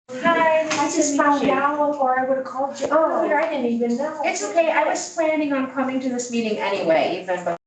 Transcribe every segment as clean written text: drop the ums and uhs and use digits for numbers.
Hi, I nice just to found meet you. out, or I would have called you Oh. earlier. I didn't even know. It's okay, I was planning on coming to this meeting anyway, even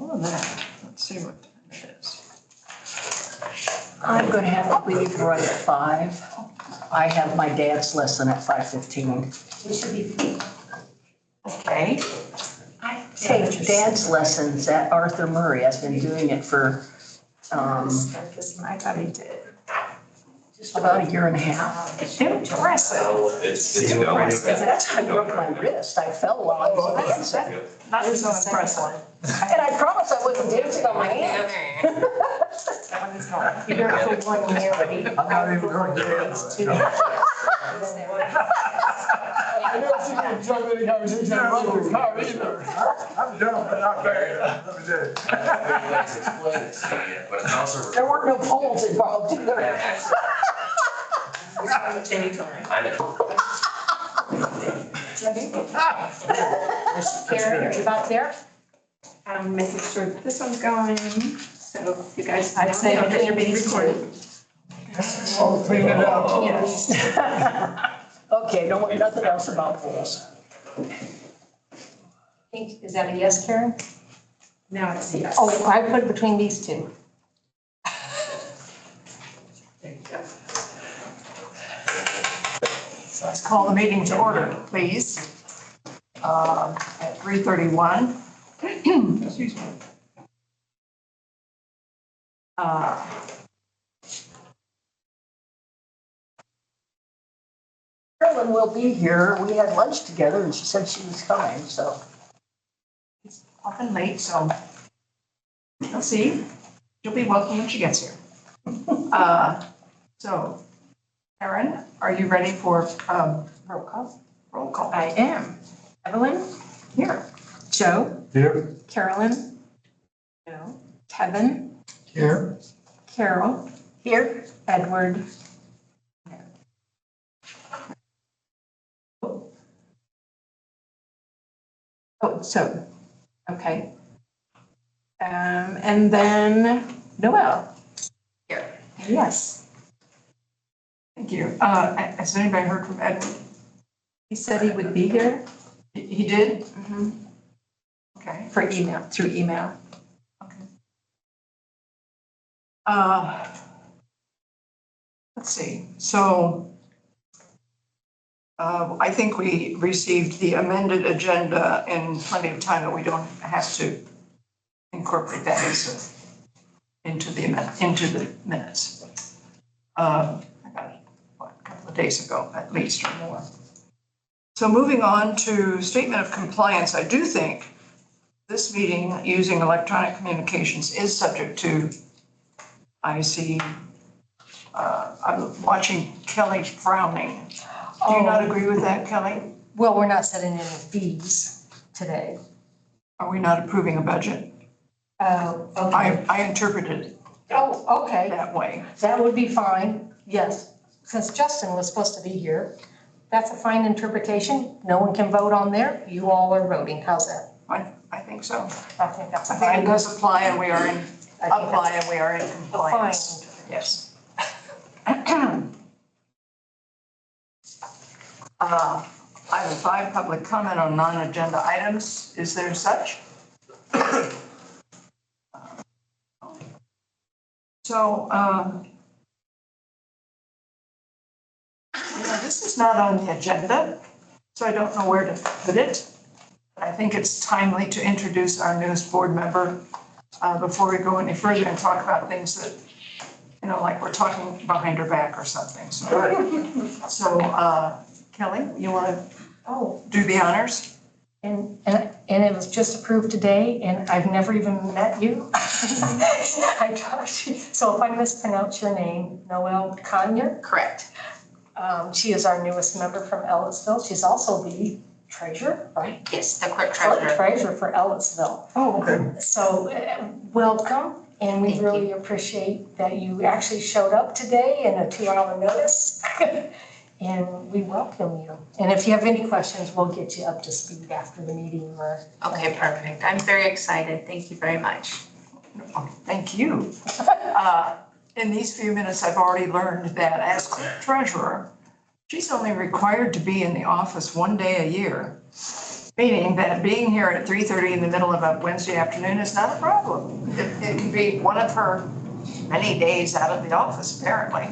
all of that. Let's see what time it is. I'm gonna have to leave right at 5. I have my dad's lesson at 5:15. We should be. Okay. I take dad's lessons at Arthur Murray. I've been doing it for, I thought he did. just about a year and a half. Impressive. It's Impressive. going. That's how I broke my wrist. I fell while I was dancing. That is so impressive. And I promise I wasn't dancing on my hands. That one is not. You're here for 1 year, but he. I'm not even going there. I never seen you jump in the conversation and run the car either. I'm done, but not bad. I'm dead. But it's also. There weren't no poles involved either. I know. Karen, are you about there? I'm making sure that this one's going, so you guys. I'd say that you're being recorded. Oh, clean it up. Yes. Okay, don't worry, nothing else about poles. Is that a yes, Karen? Now it's a yes. Oh, I put it between these two. There you go. So let's call the meeting to order, please. At 3:31. Excuse me. Carolyn will be here. We had lunch together and she said she was coming, so. It's often late, so we'll see. She'll be welcome when she gets here. So, Karen, are you ready for roll call? Roll call. I am. Evelyn, Here. Joe, Here. Carolyn, No. Kevin, Here. Carol, Here. Edward. Oh, so, okay. And then Noel. Here. Yes. Thank you. Has anybody heard from Edward? He said he would be here. He did? Mm-hmm. Okay. For email, through email. Okay. Let's see. So I think we received the amended agenda in plenty of time that we don't have to incorporate that into the minutes. I got it, what, a couple of days ago, at least, or more. So moving on to statement of compliance, I do think this meeting using electronic communications is subject to, I see, I'm watching Kelly frowning. Do you not agree with that, Kelly? Well, we're not setting any fees today. Are we not approving a budget? Okay. I interpreted it Oh, okay, that way. that would be fine, yes. Since Justin was supposed to be here, that's a fine interpretation. No one can vote on there. You all are voting. How's that? I think so. I think that's a I think fine. it does apply and we are in, I think that's apply and we are in a compliance. fine. Yes. Item 5, public comment on non-agenda items. Is there such? So, this is not on the agenda, so I don't know where to put it. I think it's timely to introduce our newest board member before we go any further and talk about things that, you know, like we're talking behind her back or something. So, Kelly, you want to do the honors? And it was just approved today, and I've never even met you. I talked, so if I mispronounce your name, Noel Conyer. Correct. She is our newest member from Ellisville. She's also the treasurer, right? Yes, the clerk Clerk treasurer. treasurer for Ellisville. Oh, okay. So, welcome, and we Thank really appreciate that you actually showed up today in a 2-hour notice. And we welcome you. And if you have any questions, we'll get you up to speed after the meeting or. Okay, perfect. I'm very excited. Thank you very much. Thank you. In these few minutes, I've already learned that as clerk treasurer, she's only required to be in the office 1 day a year. Meaning that being here at 3:30 in the middle of a Wednesday afternoon is not a problem. It can be one of her many days out of the office, apparently.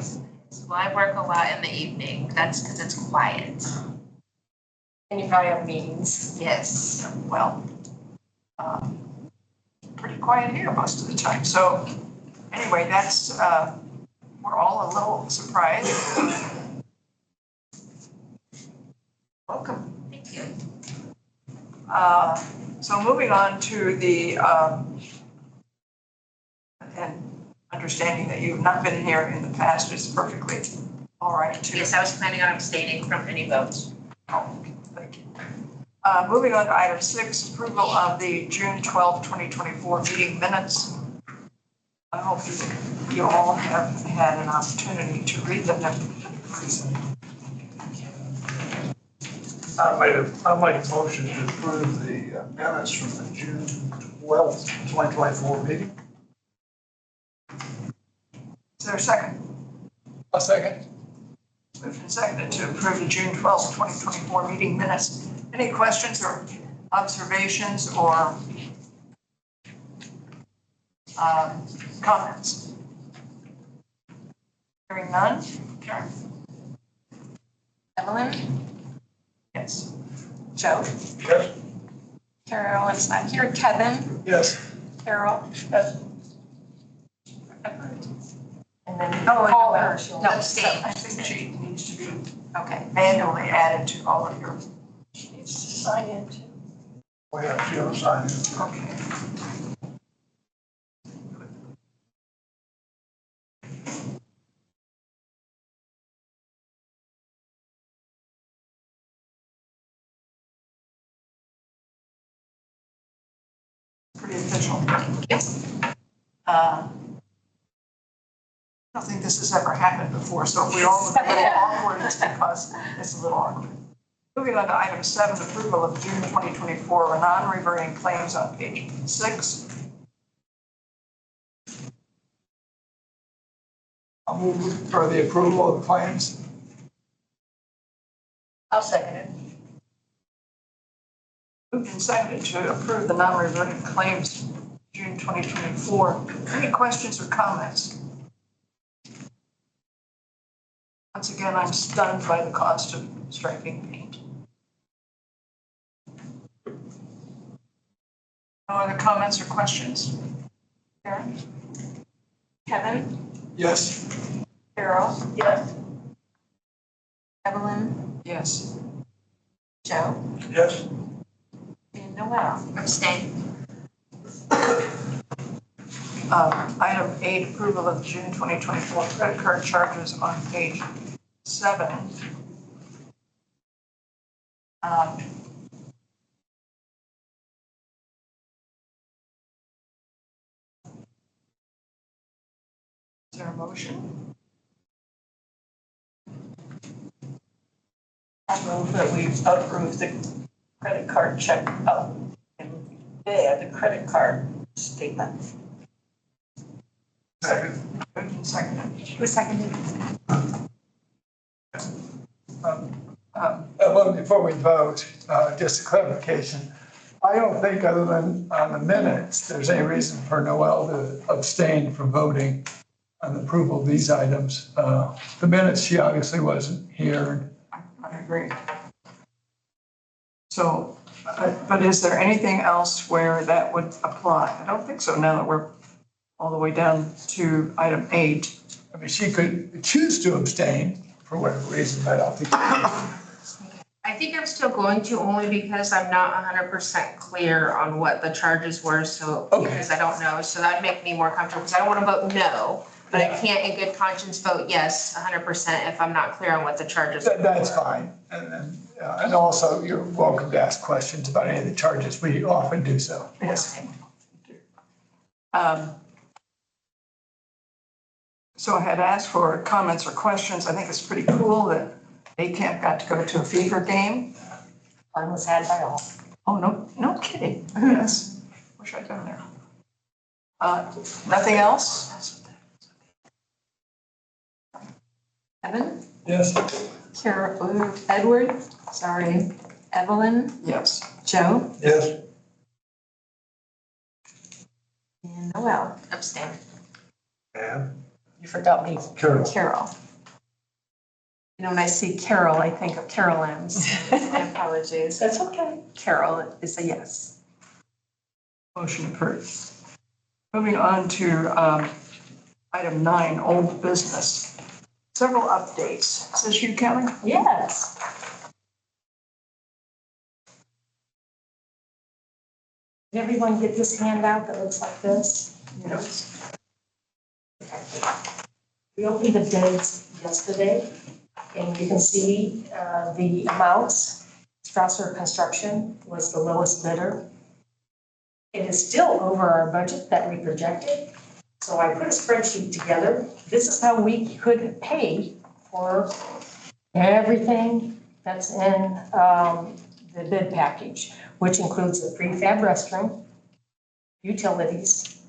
Well, I work a lot in the evening, that's because it's quiet. And you probably have meetings. Yes. Well, pretty quiet here most of the time. So anyway, that's, we're all a little surprised. Welcome. Thank you. So moving on to the, and understanding that you've not been here in the past is perfectly all right too. Yes, I was planning on abstaining from any votes. Oh, thank you. Moving on to item 6, approval of the June 12th, 2024 meeting minutes. I hope you all have had an opportunity to read them. I'll make a motion to approve the minutes from the June 12th, 2024 meeting. Is there a second? A second. Moved and seconded to approve the June 12th, 2024 meeting minutes. Any questions or observations or comments? Hearing none? Karen? Evelyn, Yes. Joe, Yes. Carolyn's not here, Kevin, Yes. Carol. Yes. And then Oh, call no, her, she'll. no. Abstain. I think she needs to be Okay. manually added to all of your, She needs to sign in too. We have Sheila sign in. okay. Pretty official. I don't think this has ever happened before, so if we all look a little awkward, it's because it's a little awkward. Moving on to item 7, approval of June 2024 non-reverting claims on page 6. I'll move for the approval of the claims. I'll second it. Moved and seconded to approve the non-reverting claims June 2024. Any questions or comments? Once again, I'm stunned by the cost of striping paint. No other comments or questions? Karen? Kevin, Yes. Carol, Yes. Evelyn, Yes. Joe, Yes. and Noel. Abstain. Item 8, approval of June 2024 credit card charges on page 7. Is there a motion? I move that we approve the credit card check, the credit card statement. Second. Moved and seconded. Who seconded? Well, before we vote, just a clarification. I don't think other than on the minutes, there's any reason for Noel to abstain from voting on the approval of these items. The minutes, she obviously wasn't here. I agree. So, but is there anything else where that would apply? I don't think so now that we're all the way down to item 8. I mean, she could choose to abstain for whatever reason, but I don't think. I think I'm still going to only because I'm not 100% clear on what the charges were, so, Okay. because I don't know, so that'd make me more comfortable, because I don't want to vote no, but I can't in good conscience vote yes 100% if I'm not clear on what the charges were. That's fine. And then, and also you're welcome to ask questions about any of the charges. We often do so. Yes. So I had asked for comments or questions. I think it's pretty cool that Day Camp got to go to a fever game. Fun was had by all. Oh, no kidding. Yes. Wish I'd been there. Nothing else? Kevin, Yes. Carol, Edward, sorry, Evelyn, Yes. Joe, Yes. and Noel. Abstain. And You forgot me. Carol. Carol. You know, when I see Carol, I think of Carol Ann's. My apologies. That's okay. Carol is a yes. Motion approved. Moving on to item 9, old business. Several updates. Is this you, Kelly? Yes. Did everyone get this handout that looks like this? Yes. We opened the bids yesterday, and you can see the amounts. Strasser Construction was the lowest bidder. It is still over our budget that we projected, so I put a spreadsheet together. This is how we could pay for everything that's in the bid package, which includes the prefab restroom, utilities,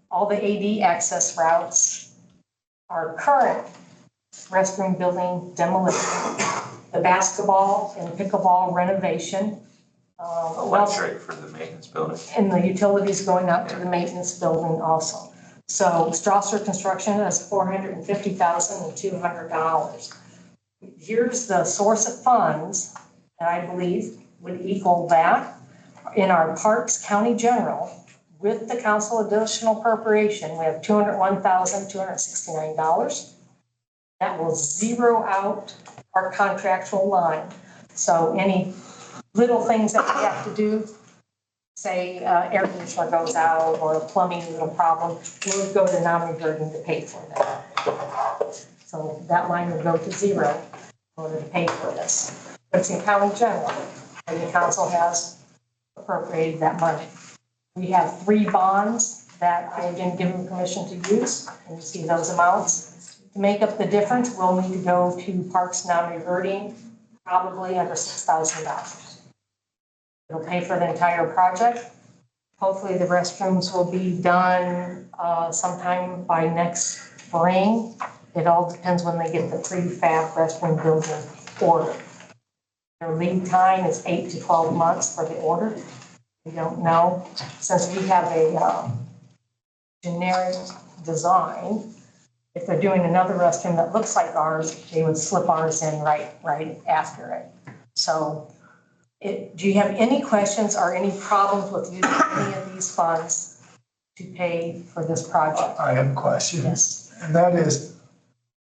all the AD access routes, our current restroom building demolition, the basketball and pickleball renovation. Electric for the maintenance building. And the utilities going out to the maintenance building also. So Strasser Construction has $450,200. Here's the source of funds that I believe would equal that in our Parks County General. With the council additional appropriation, we have $201,269. That will zero out our contractual line. So any little things that we have to do, say air conditioner goes out or a plumbing little problem, we'll go to non-reverting to pay for that. So that line would go to zero in order to pay for this. But it's in county general, and the council has appropriated that money. We have 3 bonds that I have been given permission to use, and you see those amounts. To make up the difference, we'll need to go to Parks non-reverting, probably under $6,000. It'll pay for the entire project. Hopefully the restrooms will be done sometime by next spring. It all depends when they get the prefab restroom building order. Their lead time is 8 to 12 months for the order. We don't know. Since we have a generic design, if they're doing another restroom that looks like ours, they would slip ours in right after it. So do you have any questions or any problems with using any of these funds to pay for this project? I have a question. Yes. And that is,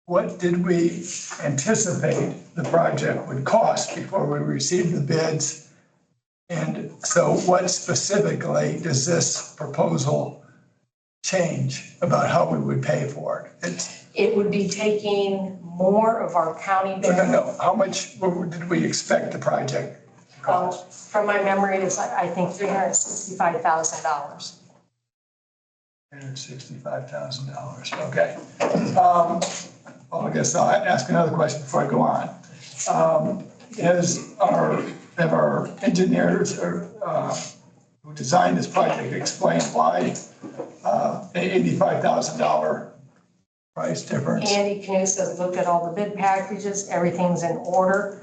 what did we anticipate the project would cost before we received the bids? And so what specifically does this proposal change about how we would pay for it? It would be taking more of our county No. general. How much did we expect the project to cost? From my memory, it's I think $365,000. $165,000, okay. Well, I guess I'll ask another question before I go on. Have our engineers who designed this project explained why $85,000 price difference? Andy Knus has looked at all the bid packages, everything's in order.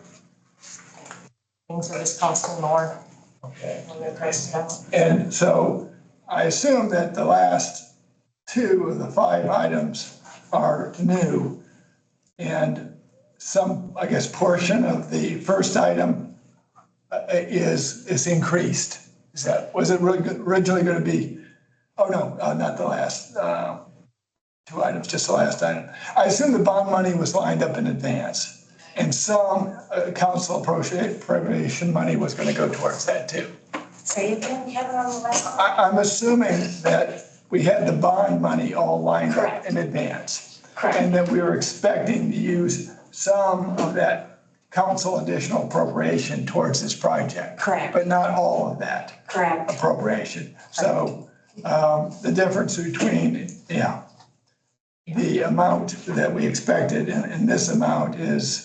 Things are just costing more Okay. when they're priced out. And so I assume that the last 2 of the 5 items are new, and some, I guess, portion of the first item is increased. Was it originally going to be, oh no, not the last 2 items, just the last item. I assume the bond money was lined up in advance, and some council appropriation money was going to go towards that too. Say again, Kevin, on the last one? I'm assuming that we had the bond money all lined up Correct. in advance. Correct. And that we were expecting to use some of that council additional appropriation towards this project. Correct. But not all of that Correct. appropriation. So the difference between, the amount that we expected and this amount is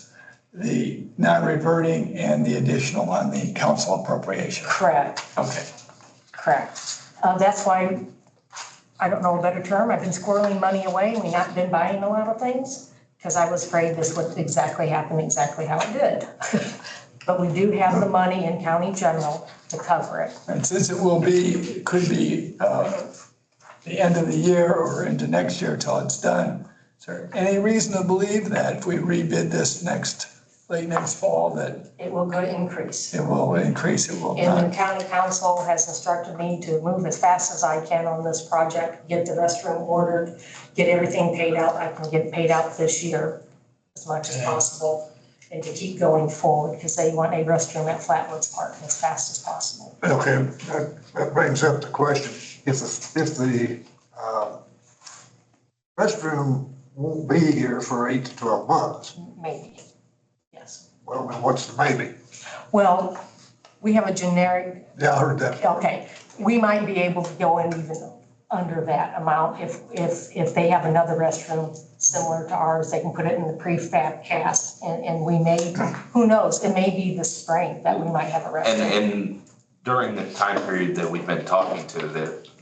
the non-reverting and the additional on the council appropriation. Correct, Okay. correct. That's why, I don't know a better term, I've been squirreling money away. We've not been buying a lot of things because I was afraid this would exactly happen exactly how it did. But we do have the money in county general to cover it. And since it could be the end of the year or into next year till it's done, is there any reason to believe that if we rebid this late next fall, that It will go increase. it will increase, it will And the not? county council has instructed me to move as fast as I can on this project, get the restroom ordered, get everything paid out. I can get paid out this year as much as possible and to keep going forward because they want a restroom at Flatwoods Park as fast as possible. Okay, that brings up the question. If the restroom won't be here for 8 to 12 months, Maybe, yes. well, then what's the maybe? Well, we have a generic, Yeah, I heard that. okay, we might be able to go in even under that amount if they have another restroom similar to ours, they can put it in the prefab cast and we may, who knows, it may be the spring that we might have a restroom. And during the time period that we've been talking to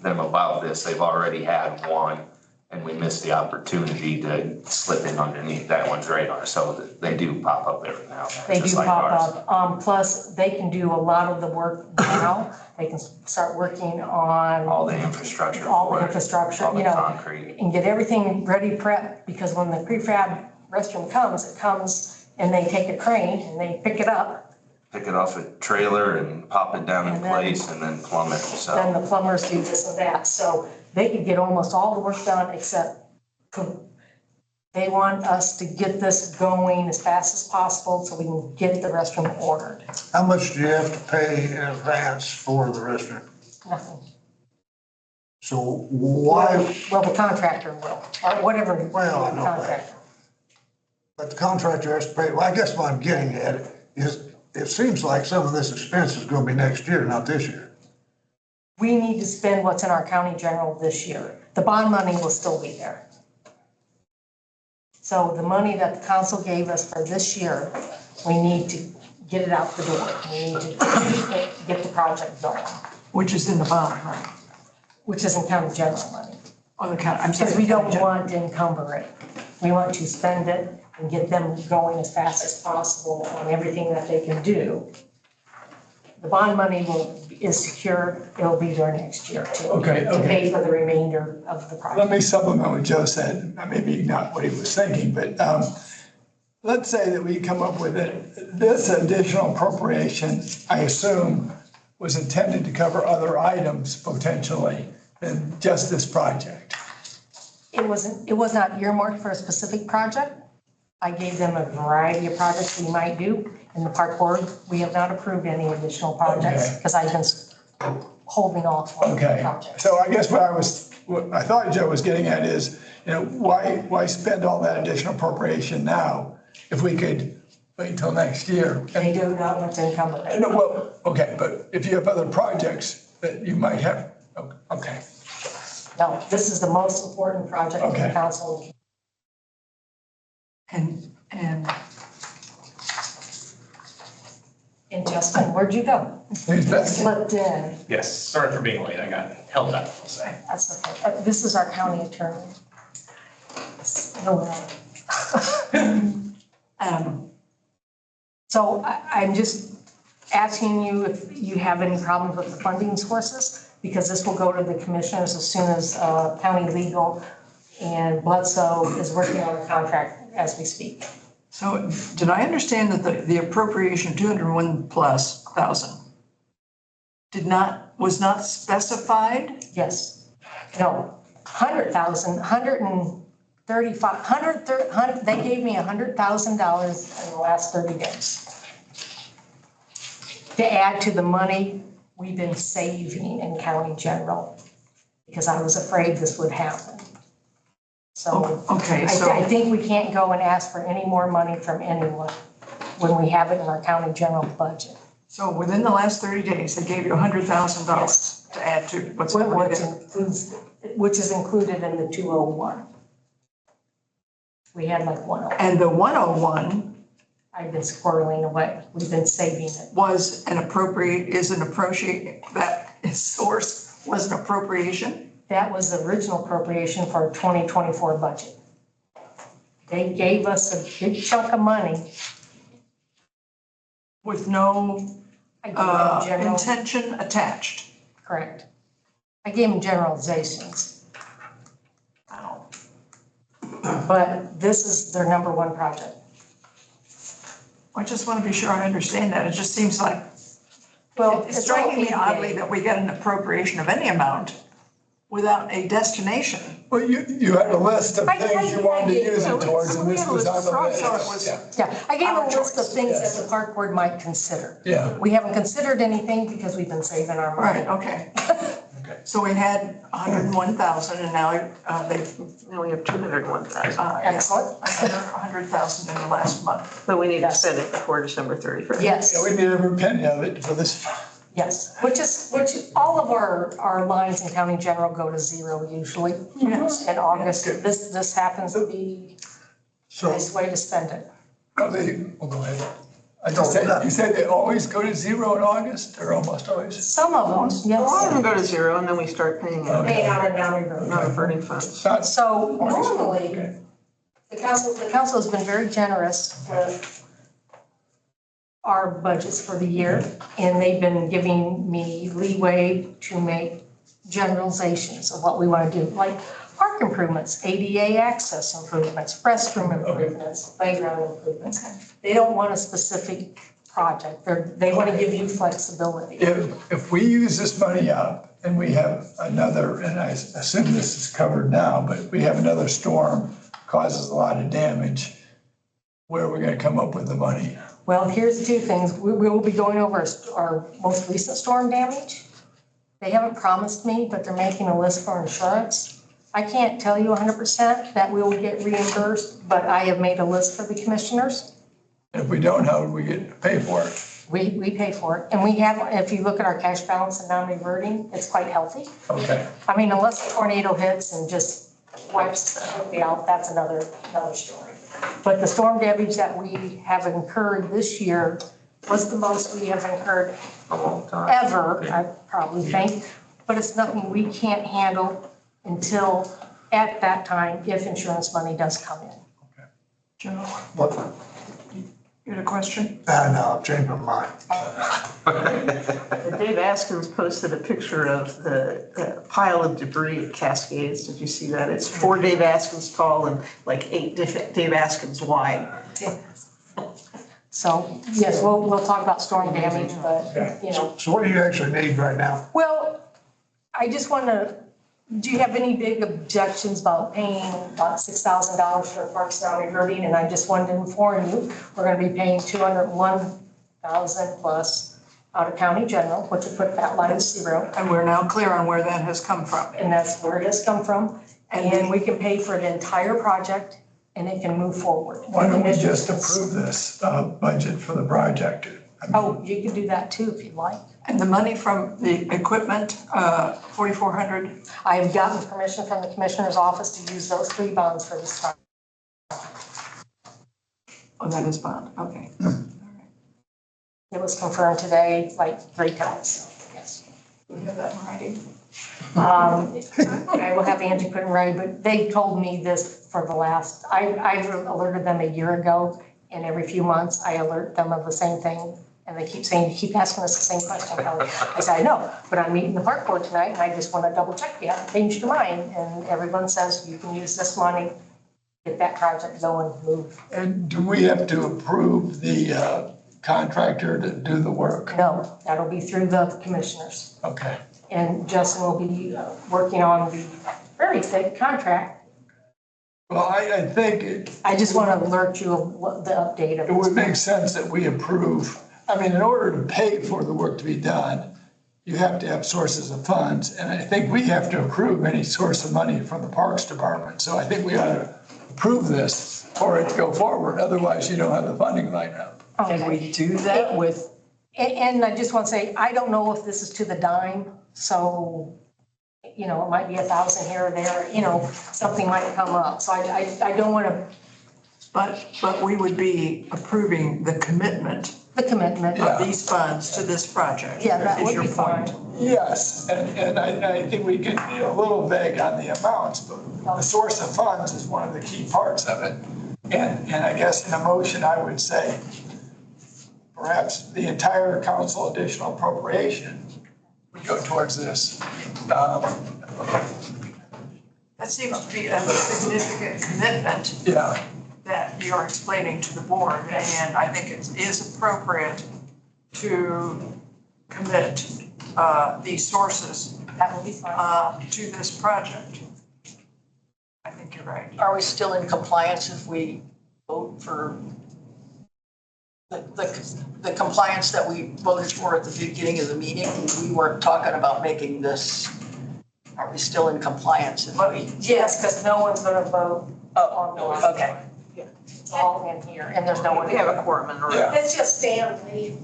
them about this, they've already had one, and we missed the opportunity to slip in underneath that one's radar, so they do pop up every now and then, They just do like pop ours. up, plus they can do a lot of the work now, they can start working on All the infrastructure all the for it, infrastructure, all the you know, concrete. and get everything ready prep, because when the prefab restroom comes, it comes and they take a crane and they pick it up. Pick it off a trailer and pop it down in And then- place and then plumb it, so. Then the plumbers do this and that, so they could get almost all the work done except they want us to get this going as fast as possible so we can get the restroom ordered. How much do you have to pay in advance for the restroom? Nothing. So why, Well, the contractor will, or whatever. Well, I know that. Contractor. but the contractor has to pay, well, I guess what I'm getting at is, it seems like some of this expense is gonna be next year, not this year. We need to spend what's in our county general this year. The bond money will still be there. So the money that the council gave us for this year, we need to get it out the door. We need to get the project going, Which is in the bond, right? which isn't county general money. On the count, I'm sorry. Because we don't want to encumber it. We want to spend it and get them going as fast as possible on everything that they can do. The bond money is secure, it'll be there next year too. Okay, To okay. pay for the remainder of the project. Let me supplement what Joe said, maybe not what he was thinking, but let's say that we come up with it. This additional appropriation, I assume, was intended to cover other items potentially than just this project. It was not earmarked for a specific project. I gave them a variety of projects we might do. In the park board, we have not approved any additional projects Okay. because I've been holding off on Okay, projects. so I guess what I thought Joe was getting at is, why spend all that additional appropriation now if we could wait until next year? They do not want to encumber it. No, well, okay, but if you have other projects that you might have, okay. No, this is the most important project in the Okay. council. And Justin, where'd you go? Who's back? Slipped in. Yes, sorry for being late, I got held up, I'll say. That's okay. This is our county attorney. No way. So I'm just asking you if you have any problems with the funding sources, because this will go to the commissioners as soon as county legal and Bledsoe is working on a contract as we speak. So did I understand that the appropriation, 201,000+, was not specified? Yes. No, 100,000, 135, they gave me $100,000 in the last 30 days to add to the money we've been saving in county general, because I was afraid this would happen. So Okay, I so, think we can't go and ask for any more money from anyone when we have it in our county general budget. so within the last 30 days, they gave you $100,000 to add to what's already there. Which is included in the 201. We had like 101. And the 101 I've been squirreling away. We've been saving it. was that source was an appropriation? That was the original appropriation for our 2024 budget. They gave us a big chunk of money. with no I gave them general, intention attached. correct. I gave them generalizations, Wow. but this is their number one project. I just want to be sure I understand that. It just seems like, Well, it's it's like striking me oddly ADA. that we get an appropriation of any amount without a destination. Well, you had a list of things you wanted to use it towards, and this was on the list. So it was- Yeah. Yeah, I gave them a list of things Yes. that the park board might consider. Yeah. We haven't considered anything because we've been saving our money. Right, okay. So we had 101,000 and now Now we have 201,000, Excellent. another 100,000 in the last month. but we need to spend it before December 31st. Yes. Yeah, we need every penny of it for this. Yes, which all of our lines in county general go to zero usually. Yes. In August, this happens to be a So, nice way to spend it. Oh, go ahead. I just said, you said they always go to zero in August, or almost always? Some of them, A lot of yes. them go to zero and then we start paying it, Paid out of county road. non-reverting funds. Not So normally, Okay. the council has been very generous with our budgets for the year, and they've been giving me leeway to make generalizations of what we want to do, like park improvements, ADA access improvements, restroom improvements, playground improvements. They don't want a specific project, they want to give you flexibility. If we use this money up and we have another, and I assume this is covered now, but we have another storm causes a lot of damage, where are we gonna come up with the money? Well, here's the two things. We will be going over our most recent storm damage. They haven't promised me, but they're making a list for insurance. I can't tell you 100% that we will get reimbursed, but I have made a list for the commissioners. If we don't, how would we get to pay for it? We pay for it. And we have, if you look at our cash balance and non-reverting, it's quite healthy. Okay, I mean, unless a tornado hits and just wipes everything out, that's another story. But the storm damage that we have incurred this year was the most we have incurred A long time. ever, I probably think. But it's nothing we can't handle until at that time, if insurance money does come in. Joe, what, you had a question? no, I've changed my mind. Dave Askins posted a picture of the pile of debris at Cascades. Did you see that? It's 4 Dave Askins tall and like 8 Dave Askins wide. So, yes, we'll talk about storm damage, but, you know. So what do you actually need right now? Well, I just want to, do you have any big objections about paying about $6,000 for parks non-reverting? And I just wanted to inform you, we're going to be paying $201,000 plus out of county general, which would put that line to zero. And we're now clear on where that has come from. And that's where it has come from. And we can pay for the entire project and it can move forward. why don't we just approve this budget for the project? I mean, Oh, you can do that too if you'd like. And the money from the equipment, 4,400, I have gotten permission from the commissioner's office to use those 3 bonds for this project. oh, that is bond, okay. It was confirmed today like 3 times, yes. We have that in writing. I will have Angie put it in writing, but they told me this for the last, I alerted them a year ago, and every few months I alert them of the same thing. And they keep saying, you keep asking us the same question, Kelly. I said, I know, but I'm meeting the park board tonight, and I just want to double check, you haven't changed your mind. And everyone says you can use this money, get that project going, move. And do we have to approve the contractor to do the work? No, that'll be through the commissioners. Okay. And Justin will be working on the very thick contract. Well, I think I just want to alert you of what the update of it would this. make sense that we approve. I mean, in order to pay for the work to be done, you have to have sources of funds. And I think we have to approve any source of money from the Parks Department. So I think we ought to approve this for it to go forward. Otherwise, you don't have the funding lined up. Can we do that with, And I just want to say, I don't know if this is to the dime, so, you know, it might be 1,000 here or there, you know, something might come up. So I don't want to, But we would be approving the commitment the commitment. Yeah. of these funds to this project. Yeah, that is would your be fine. point. Yes, and I think we can be a little vague on the amounts, but the source of funds is one of the key parts of it. And I guess in a motion, I would say, perhaps the entire council additional appropriation would go towards this. That seems to be a significant commitment Yeah, that you're explaining to the board, and I think it is appropriate to commit these sources That will be fine. to this project. I think you're right. Are we still in compliance if we vote for the compliance that we voted for at the beginning of the meeting? We weren't talking about making this, are we still in compliance if we? Yes, because no one's gonna vote on the line. Okay. It's all in here, and there's no one. We have a quorum in the room. Yeah. It's just Stanley.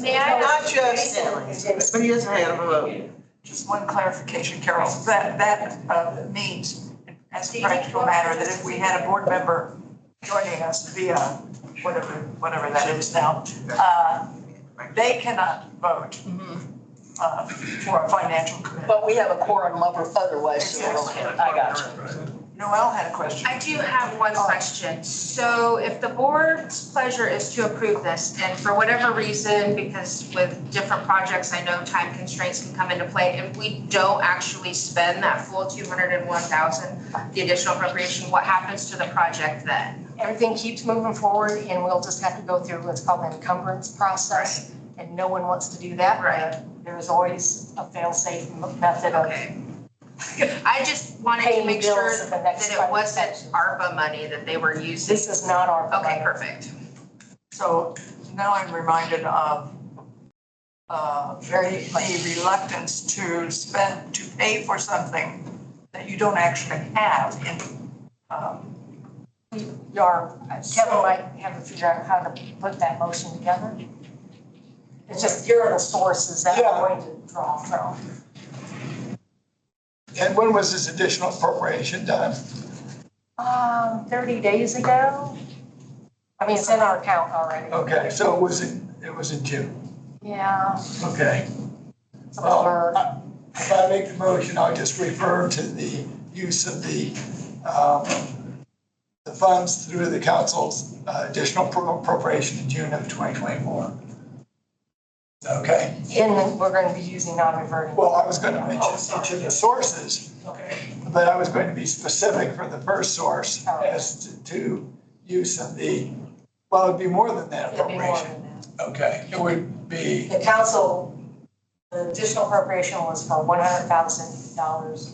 May I Not just Stanley, but he doesn't have a vote. Just one clarification, Carol, that means, as a practical matter, that if we had a board member joining us via whatever that is now, they cannot vote for a financial commitment. But we have a quorum otherwise, so I got you. Noel had a question. I do have one question. So if the board's pleasure is to approve this, and for whatever reason, because with different projects, I know time constraints can come into play, if we don't actually spend that full 201,000, the additional appropriation, what happens to the project then? Everything keeps moving forward, and we'll just have to go through what's called an encumbrance process. And no one wants to do that, Right. but there's always a fail-safe method of Okay. I just wanted to paying make sure bills at the next that it wasn't transaction. ARPA money that they were using. This is not our. Okay, perfect. So now I'm reminded of the reluctance to pay for something that you don't actually have in, Kevin might have to figure out how to put that motion together. It's just, here are the sources that we're going to draw from. and when was this additional appropriation done? 30 days ago. I mean, it's in our account already. Okay, so it was in June, Yeah. okay. It's a blur. If I make the motion, I'll just refer to the use of the funds through the council's additional appropriation in June of 2024. Okay, And we're going to be using non-reverting. well, I was gonna mention each of the sources, but I was going to be specific for the first source as to use of the, well, it'd be more than that It'll be more appropriation. than that. Okay, it would be, The council, the additional appropriation was for $100,000,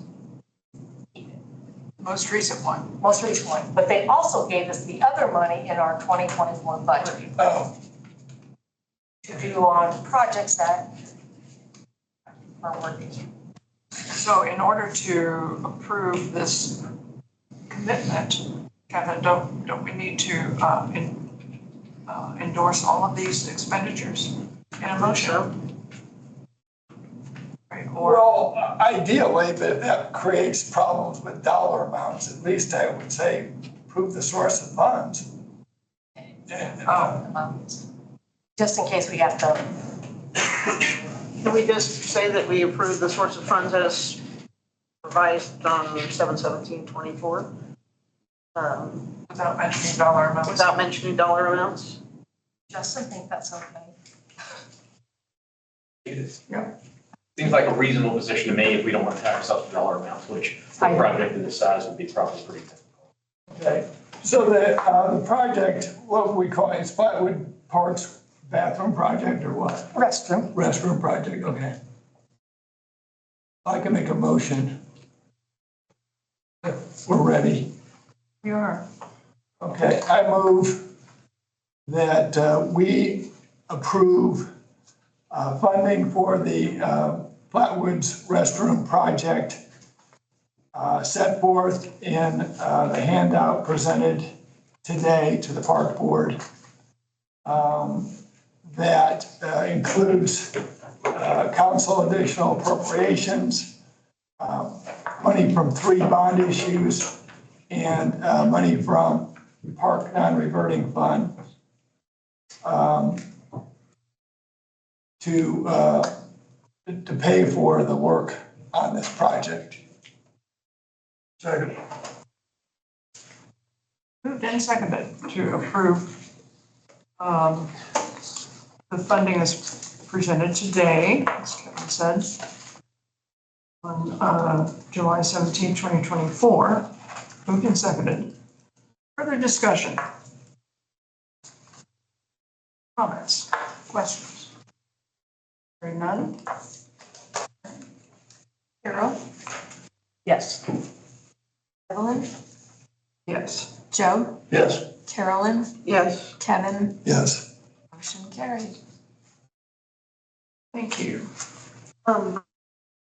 most recent one. most recent one. But they also gave us the other money in our 2024 budget oh, to do on projects that are working. So in order to approve this commitment, Kevin, don't we need to endorse all of these expenditures in a motion? Right, or, well, ideally, but that creates problems with dollar amounts, at least I would say, prove the source of funds. Just in case we have to, Can we just say that we approve the source of funds as revised on 7/17/24? without mentioning dollar amounts. Without mentioning dollar amounts? Justin, think that's okay? Seems like a reasonable position to me if we don't want to tie ourselves to dollar amounts, which for a project of this size would be probably pretty difficult. Okay, so the project, what we call it, it's Flatwood Parks bathroom project or what? Restroom. Restroom project, okay. I can make a motion. If we're ready. We are. Okay, I move that we approve funding for the Flatwoods restroom project set forth in the handout presented today to the park board. That includes council additional appropriations, money from 3 bond issues, and money from park non-reverting fund to pay for the work on this project. Second. Moved and seconded to approve The funding is presented today, as Kevin said, on July 17, 2024. Moved and seconded. Further discussion? Comments? Questions? Hearing none? Carol? Yes. Evelyn, Yes. Joe, Yes. Carolyn, Yes. Kevin, Yes. motion carried. Thank you.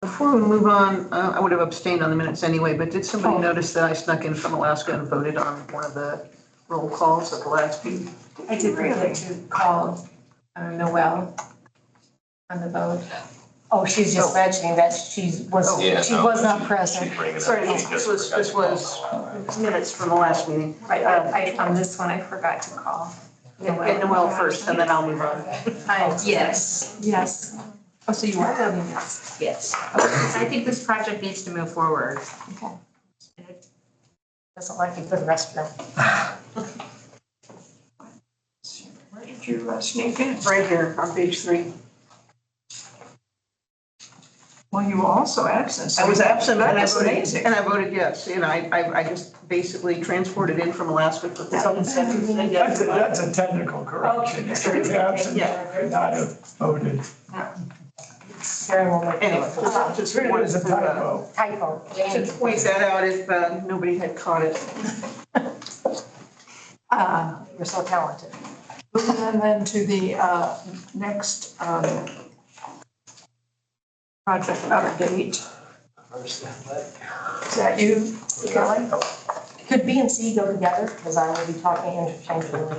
Before we move on, I would have abstained on the minutes anyway, but did somebody Oh. notice that I snuck in from Alaska and voted on one of the roll calls at the last meeting? I did forget to call Noel on the vote. Oh, she's just mentioning that she was not present. She's bringing it up. Sorry, She just this forgot to was call. minutes from the last meeting. Right, on this one, I forgot to call. Get Noel first, and then I'll move on. Yes, Yes. Oh, so you are voting yes? yes. I think this project needs to move forward. Okay. Doesn't like you for the restroom. Where did you sneak in? Right here on page 3. Well, you were also absent. I was absent and I That's voted, amazing. and I voted yes. You know, I just basically transported in from Alaska for the. That's a technical correction. If you was absent, you could not have voted. Karen will make Anyway, just Treat it wanted as a to typo. typo. point that out if nobody had caught it. You're so talented. Moving on then to the next project update. Is that you, Kelly? Could B and C go together? Because I will be talking interchangeably.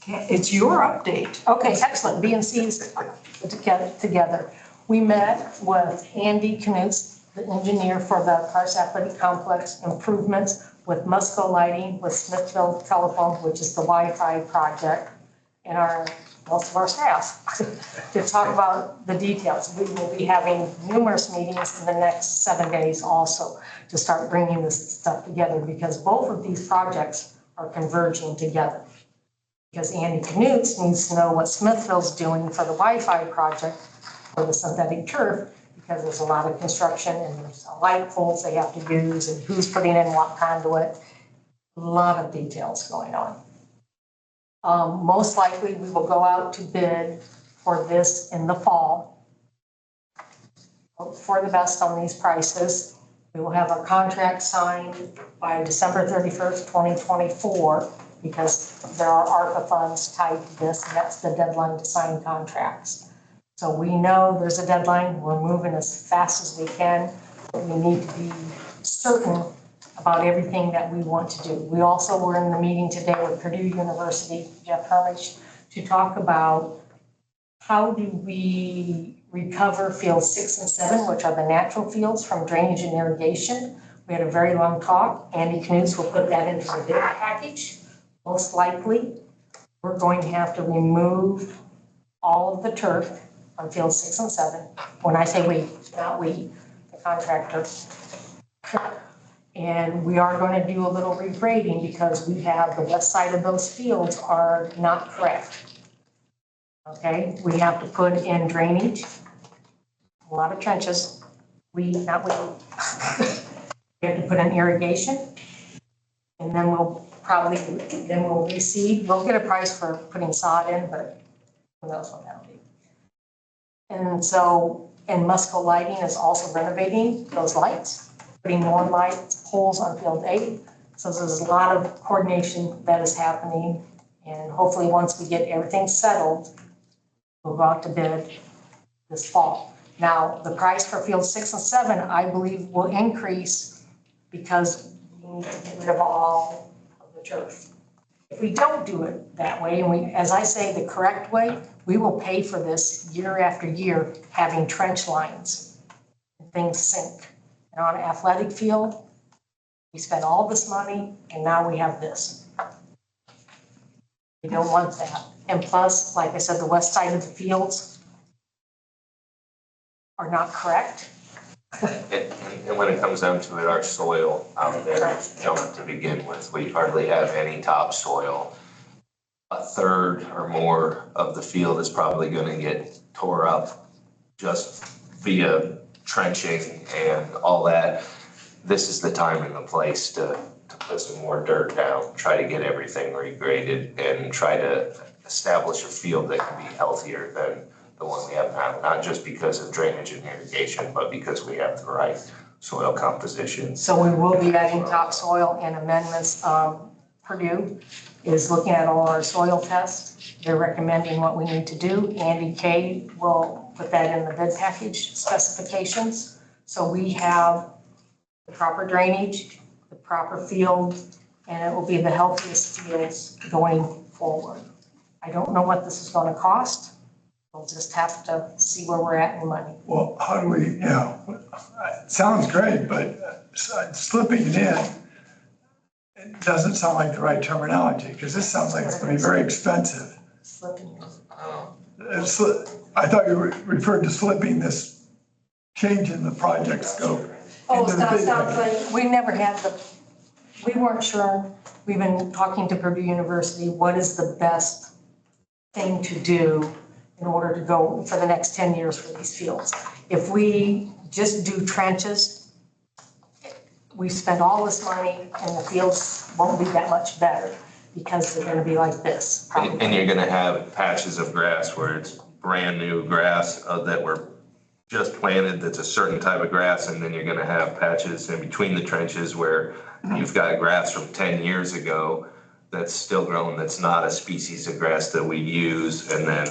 It's your update. Okay, excellent. B and C is together. We met with Andy Knutz, the engineer for the Cars Athletic Complex improvements with Musco Lighting, with Smithfield Telephone, which is the Wi-Fi project, and most of our staff to talk about the details. We will be having numerous meetings in the next 7 days also to start bringing this stuff together, because both of these projects are converging together. Because Andy Knutz needs to know what Smithfield's doing for the Wi-Fi project for the synthetic turf, because there's a lot of construction and there's light poles they have to use and who's putting in what conduit. A lot of details going on. Most likely, we will go out to bid for this in the fall. Hope for the best on these prices. We will have a contract signed by December 31st, 2024, because there are ARPA funds tied to this, and that's the deadline to sign contracts. So we know there's a deadline. We're moving as fast as we can, but we need to be certain about everything that we want to do. We also were in the meeting today with Purdue University, Jeff Hermish, to talk about how do we recover fields 6 and 7, which are the natural fields, from drainage and irrigation. We had a very long talk. Andy Knutz will put that into the bid package. Most likely, we're going to have to remove all of the turf on fields 6 and 7. When I say we, not we, the contractor. And we are going to do a little regrading because we have the west side of those fields are not correct. Okay, we have to put in drainage, a lot of trenches. We have to put in irrigation. And then we'll reseed. We'll get a price for putting sod in, but who knows what that'll be. And so, and Musco Lighting is also renovating those lights, putting more light poles on field 8. So there's a lot of coordination that is happening. And hopefully once we get everything settled, we'll go out to bid this fall. Now, the price for field 6 and 7, I believe, will increase because we need to get rid of all of the turf. If we don't do it that way, and we, as I say, the correct way, we will pay for this year after year, having trench lines and things sink. And on an athletic field, we spend all this money and now we have this. We don't want that. And plus, like I said, the west side of the fields are not correct. And when it comes down to it, our soil out there is junk to begin with. We hardly have any topsoil. a third or more of the field is probably gonna get tore up just via trenching and all that. This is the time and the place to put some more dirt down, try to get everything regraded and try to establish a field that can be healthier than the one we have now, not just because of drainage and irrigation, but because we have the right soil composition. So we will be adding topsoil and amendments. Purdue is looking at all our soil tests. They're recommending what we need to do. Andy K will put that in the bid package specifications. So we have the proper drainage, the proper field, and it will be the healthiest fields going forward. I don't know what this is going to cost. We'll just have to see where we're at in money. Well, how do we, it sounds great, but slipping it in, it doesn't sound like the right terminology, because this sounds like it's gonna be very expensive. Slipping. I thought you referred to slipping this change in the project scope. Oh, into the bid sounds package. like, we never had we weren't sure. We've been talking to Purdue University, what is the best thing to do in order to go for the next 10 years for these fields. If we just do trenches, we spend all this money and the fields won't be that much better because they're gonna be like this. And you're gonna have patches of grass where it's brand new grass that were just planted, that's a certain type of grass, and then you're gonna have patches in between the trenches where you've got grass from 10 years ago that's still growing, that's not a species of grass that we use, and then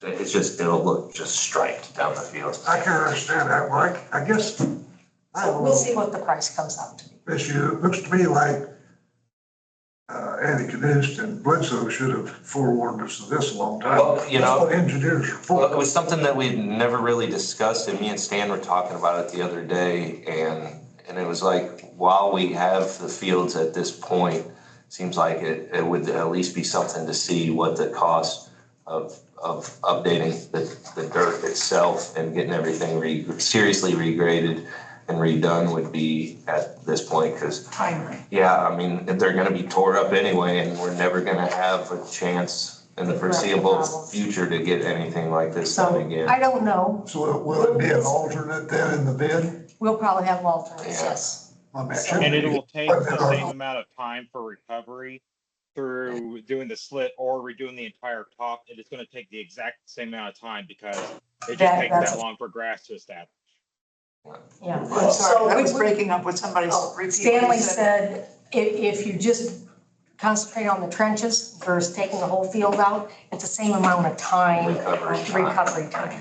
it's just, it'll look just striped down the field. I can't understand that, Mike. I guess, I So don't we'll know, see what the price comes out to be. issue, it looks to me like Andy Knust and Bledsoe should have forewarned us of this a long time. Well, you know- That's what engineers are Well, it for. was something that we'd never really discussed, and me and Stan were talking about it the other day, and it was like, while we have the fields at this point, seems like it would at least be something to see what the cost of updating the dirt itself and getting everything seriously regraded and redone would be at this point, because Timely. yeah, I mean, they're gonna be tore up anyway, and we're never gonna have a chance in the foreseeable future to get anything like this done So again. I don't know. So will it be an alternate then in the bid? We'll probably have alternates, Yeah. yes. I mean, it should And it be. will take the same amount of time for recovery through doing the slit or redoing the entire top. It is gonna take the exact same amount of time because it just takes That's- that long for grass to establish. Yeah. I'm sorry, that was we- breaking up with somebody. Oh, Repeat what you Stanley said, if you just concentrate on the trenches versus taking the whole field out, it's the same amount of time, recovery time.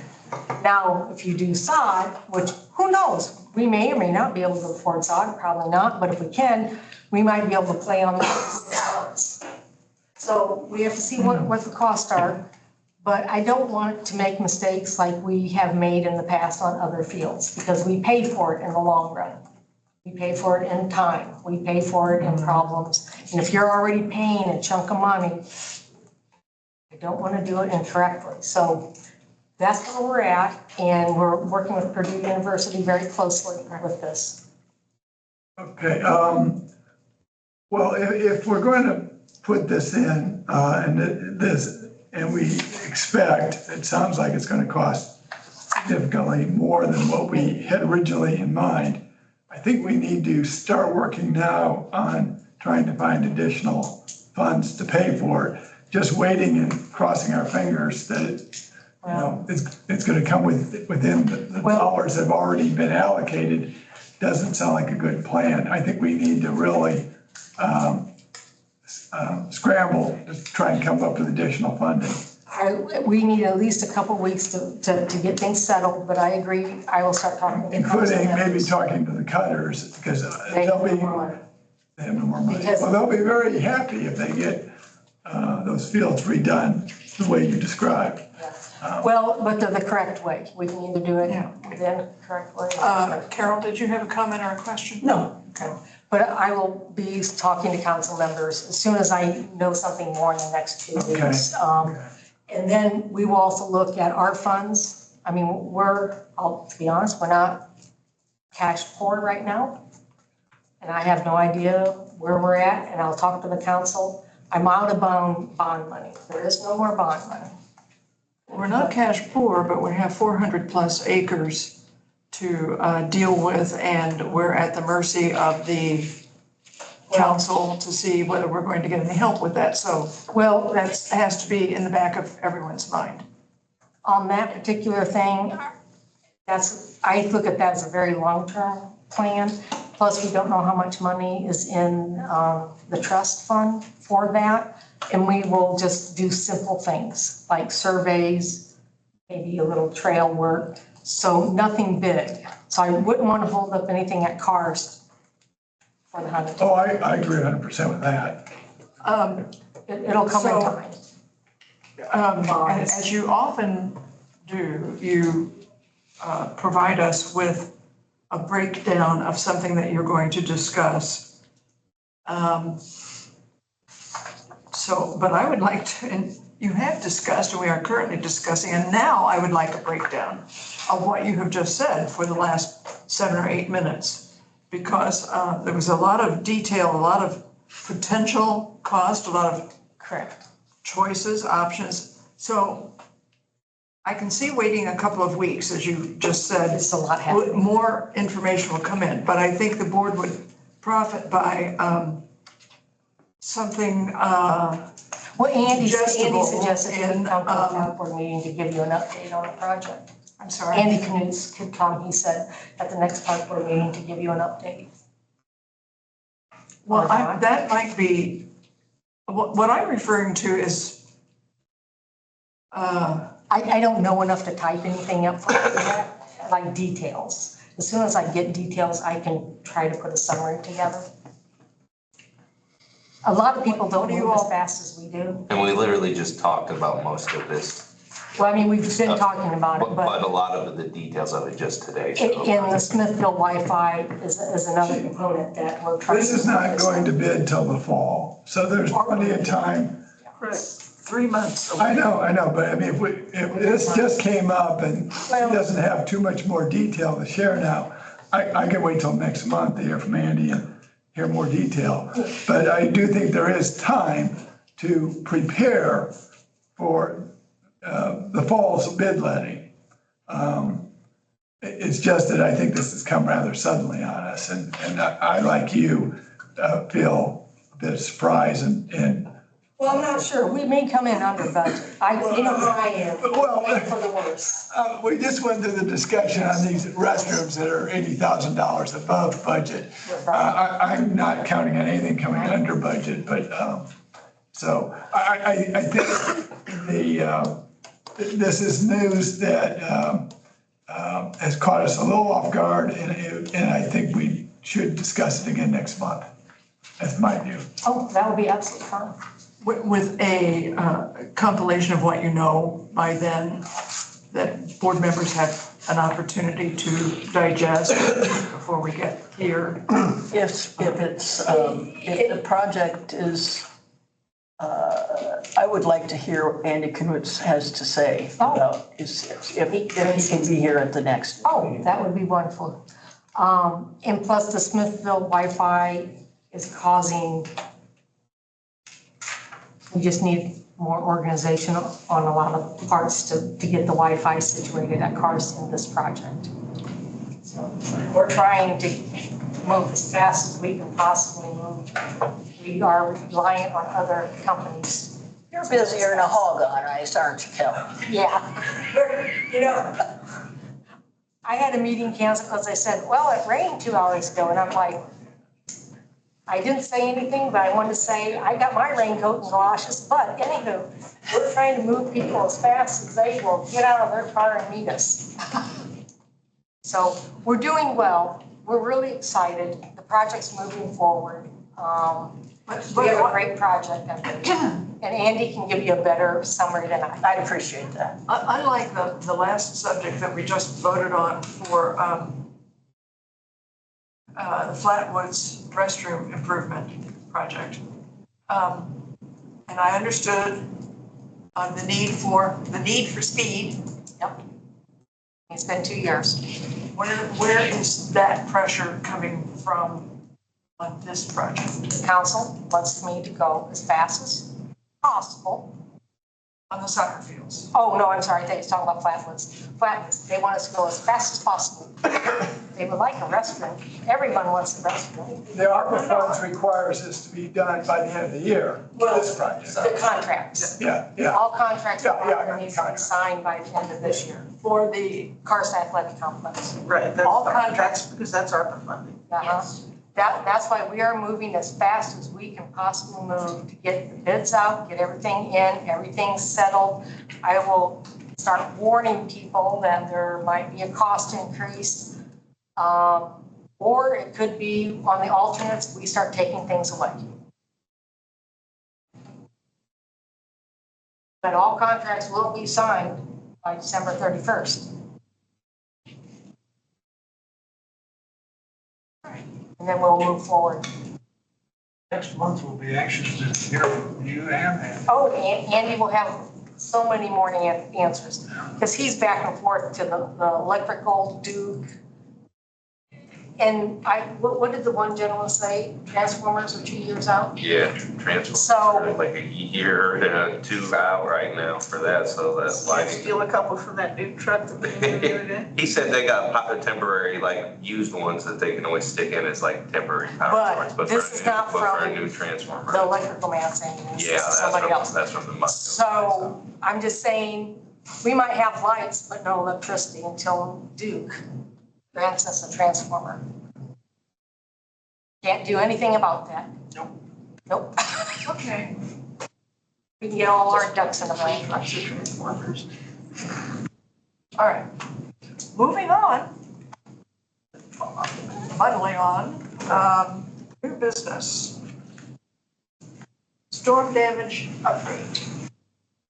Now, if you do sod, which, who knows, we may or may not be able to afford sod, probably not, but if we can, we might be able to play on those. So we have to see what the costs are, but I don't want to make mistakes like we have made in the past on other fields, because we pay for it in the long run. We pay for it in time, we pay for it in problems, and if you're already paying a chunk of money, I don't want to do it incorrectly. So that's where we're at, and we're working with Purdue University very closely with this. Okay, well, if we're going to put this in, and we expect, it sounds like it's gonna cost significantly more than what we had originally in mind, I think we need to start working now on trying to find additional funds to pay for it. Just waiting and crossing our fingers that, it's gonna come within the dollars that have already been allocated, doesn't sound like a good plan. I think we need to really scramble to try and come up with additional funding. We need at least a couple weeks to get things settled, but I agree, I will start talking to Including maybe council talking to the cutters, because They they'll have be, more money. they have no more money. Because- Well, they'll be very happy if they get those fields redone the way you described. Well, but the correct way, we can either do it the correct way. Carol, did you have a comment or a question? No. Okay. But I will be talking to council members as soon as I know something more in the next 2 weeks. And then we will also look at our funds. I mean, to be honest, we're not cash poor right now. And I have no idea where we're at, and I'll talk to the council. I'm out of bond money. There is no more bond money. We're not cash poor, but we have 400 plus acres to deal with, and we're at the mercy of the council to see whether we're going to get any help with that. So, well, that has to be in the back of everyone's mind. On that particular thing, I look at that as a very long-term plan. Plus, we don't know how much money is in the trust fund for that. And we will just do simple things like surveys, maybe a little trail work. So nothing big. So I wouldn't want to hold up anything at cars for the 100. Oh, I agree 100% with that. It'll come in time. And as you often do, you provide us with a breakdown of something that you're going to discuss. But I would like to, and you have discussed, and we are currently discussing, and now I would like a breakdown of what you have just said for the last 7 or 8 minutes. Because there was a lot of detail, a lot of potential cost, a lot of Correct. choices, options. So I can see waiting a couple of weeks, as you just said. It's a lot happening. More information will come in, but I think the board would profit by something Well, Andy digestible suggested he in, would come to the town board meeting to give you an update on the project. I'm sorry. Andy Knutz could come, he said, at the next park board meeting to give you an update. Well, that might be, what I'm referring to is, I don't know enough to type anything up for you yet, like details. As soon as I get details, I can try to put a summary together. A lot of people don't move as fast as we do. And we literally just talked about most of this, Well, I mean, we've been talking about it, but but a lot of the details of it just today, in so. the Smithville Wi-Fi is another component that we're trying to. This is not going to bid till the fall, so there's plenty of time. correct, 3 months away. I know, but I mean, if this just came up and he doesn't have too much more detail to share now, I can wait till next month to hear from Andy and hear more detail. But I do think there is time to prepare for the fall's bid letting. It's just that I think this has come rather suddenly on us, and I, like you, feel a bit of surprise and. Well, I'm not sure. We may come in under budget. You know how I am. Well, Wait for the worst. We just went through the discussion on these restrooms that are $80,000 above budget. I'm not counting on anything coming under budget, but, so I think this is news that has caught us a little off guard, and I think we should discuss it again next month. That's my view. Oh, that would be absolutely fine. With a compilation of what you know by then, that board members have an opportunity to digest before we get here. If the project is, I would like to hear what Andy Knutz has to say about if he can be here at the next. Oh, that would be wonderful. And plus the Smithville Wi-Fi is causing, we just need more organization on a lot of parts to get the Wi-Fi situated at cars in this project. So we're trying to move as fast as we can possibly move. We are reliant on other companies. You're busier than a hog on ice, aren't you, Kelly? Yeah. You know, I had a meeting canceled because they said, well, it rained 2 hours ago. And I'm like, I didn't say anything, but I wanted to say, I got my raincoat and galoshes. But anywho, we're trying to move people as fast as they will get out of their car and meet us. So we're doing well. We're really excited. The project's moving forward. We have a great project, I think. And Andy can give you a better summary than I. I'd appreciate that. Unlike the last subject that we just voted on for the Flatwoods restroom improvement project. And I understood the need for speed. Yep. It's been 2 years. Where is that pressure coming from on this project, The council wants me to go as fast as possible. on the soccer fields. Oh, no, I'm sorry, I think it's talking about Flatwoods. Flatwoods, they want us to go as fast as possible. They would like a restroom. Everyone wants a restroom. The ARPA funds requires this to be done by the end of the year, this project. The contracts. Yeah. All contracts Yeah, I are got going the to be contract. signed by the end of this year. For the, Carson Athletic Complex. Right, All that's, contracts. because that's ARPA funding. That's why we are moving as fast as we can possibly move to get the bids out, get everything in, everything settled. I will start warning people that there might be a cost increase. Or it could be on the alternates, we start taking things away. But all contracts will be signed by December 31st. And then we'll move forward. Next month, we'll be anxious to hear from you and Andy. Oh, Andy will have so many morning answers, because he's back and forth to the electrical, Duke. And what did the one gentleman say? Transformers are 2 years out? Yeah, transfer, So- like a year and 2 out right now for that, so that's Like lighting. steal a couple from that new truck that they did the other day. He said they got temporary, like, used ones that they can always stick in as like temporary power But cords, but this for a is new, not but for a from new transformer. The electrical man saying this, Yeah, this is somebody else. that's from the Musco. So I'm just saying, we might have lights, but no electricity until Duke grants us a transformer. Can't do anything about that. Nope. okay, We can get all our ducks in a row. Transformers. all right. Moving on. Muddling on, new business. Storm damage update.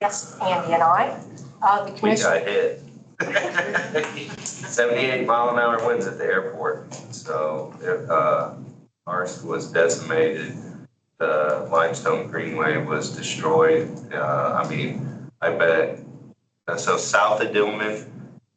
Yes, Andy and I, the We commission. got hit. 78 mile an hour winds at the airport, so ours was decimated. The limestone greenway was destroyed. I mean, I bet, so south of Dillman,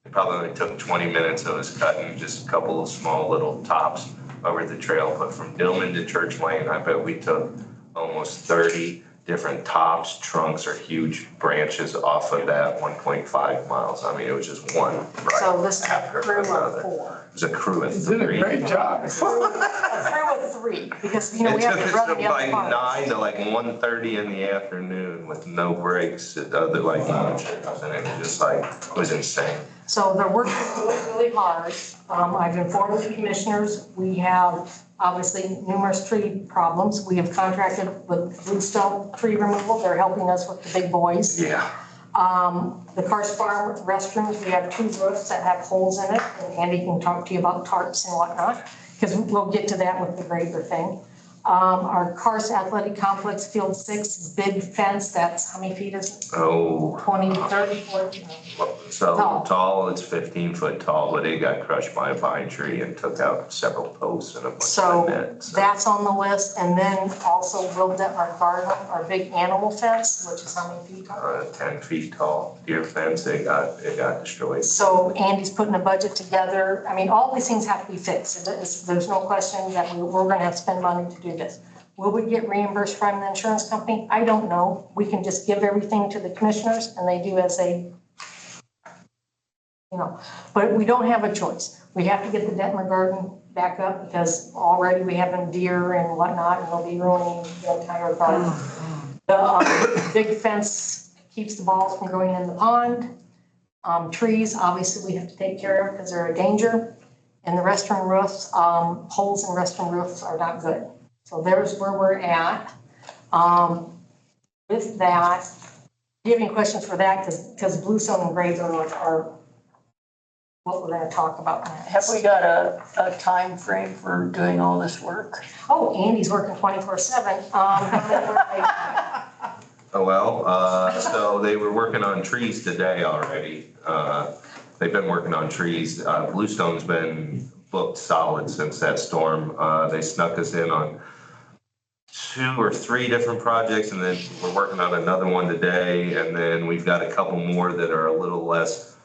it probably only took 20 minutes. It was cutting just a couple of small little tops over the trail, but from Dillman to Church Lane, I bet we took almost 30 different tops, trunks, or huge branches off of that 1.5 miles. I mean, it was just one So right this is a after crew another. of 4. It was a crew of You did a 3. great job. A crew of 3, because, you know, we It have took to us run from the other like part. 9 to like 1:30 in the afternoon with no breaks at other like lunch. And it was just like, it was insane. So they're working really hard. I've informed the commissioners. We have obviously numerous tree problems. We have contracted with Bluestone Tree Removal. They're helping us with the big boys. Yeah. The Cars Farm restrooms, we have 2 roofs that have holes in it, and Andy can talk to you about tarps and whatnot, because we'll get to that with the grader thing. Our Cars Athletic Complex, Field 6, big fence, that's how many feet is it? Oh, 20, 30, 40? so Tall. tall, it's 15 foot tall, but it got crushed by a pine tree and took out several posts and a bunch So of nets. that's on the list, and then also Will Detmer Garden, our big animal fence, which is how many feet tall? 10 feet tall deer fence, it got destroyed. So Andy's putting a budget together. I mean, all these things have to be fixed. There's no question that we're gonna have to spend money to do this. Will we get reimbursed from the insurance company? I don't know. We can just give everything to the commissioners and they do as they, you know, but we don't have a choice. We have to get the Detmer Garden back up because already we have deer and whatnot and they'll be ruining the entire garden. The big fence keeps the balls from going in the pond. Trees, obviously, we have to take care of because they're a danger. And the restroom roofs, holes in restroom roofs are not good. So there's where we're at. With that, do you have any questions for that? Because Bluestone and Graves are what we're gonna talk about next. Have we got a time frame for doing all this work? Oh, Andy's working 24/7. Oh, well, so they were working on trees today already. They've been working on trees. Bluestone's been booked solid since that storm. They snuck us in on 2 or 3 different projects, and then we're working on another one today. And then we've got a couple more that are a little less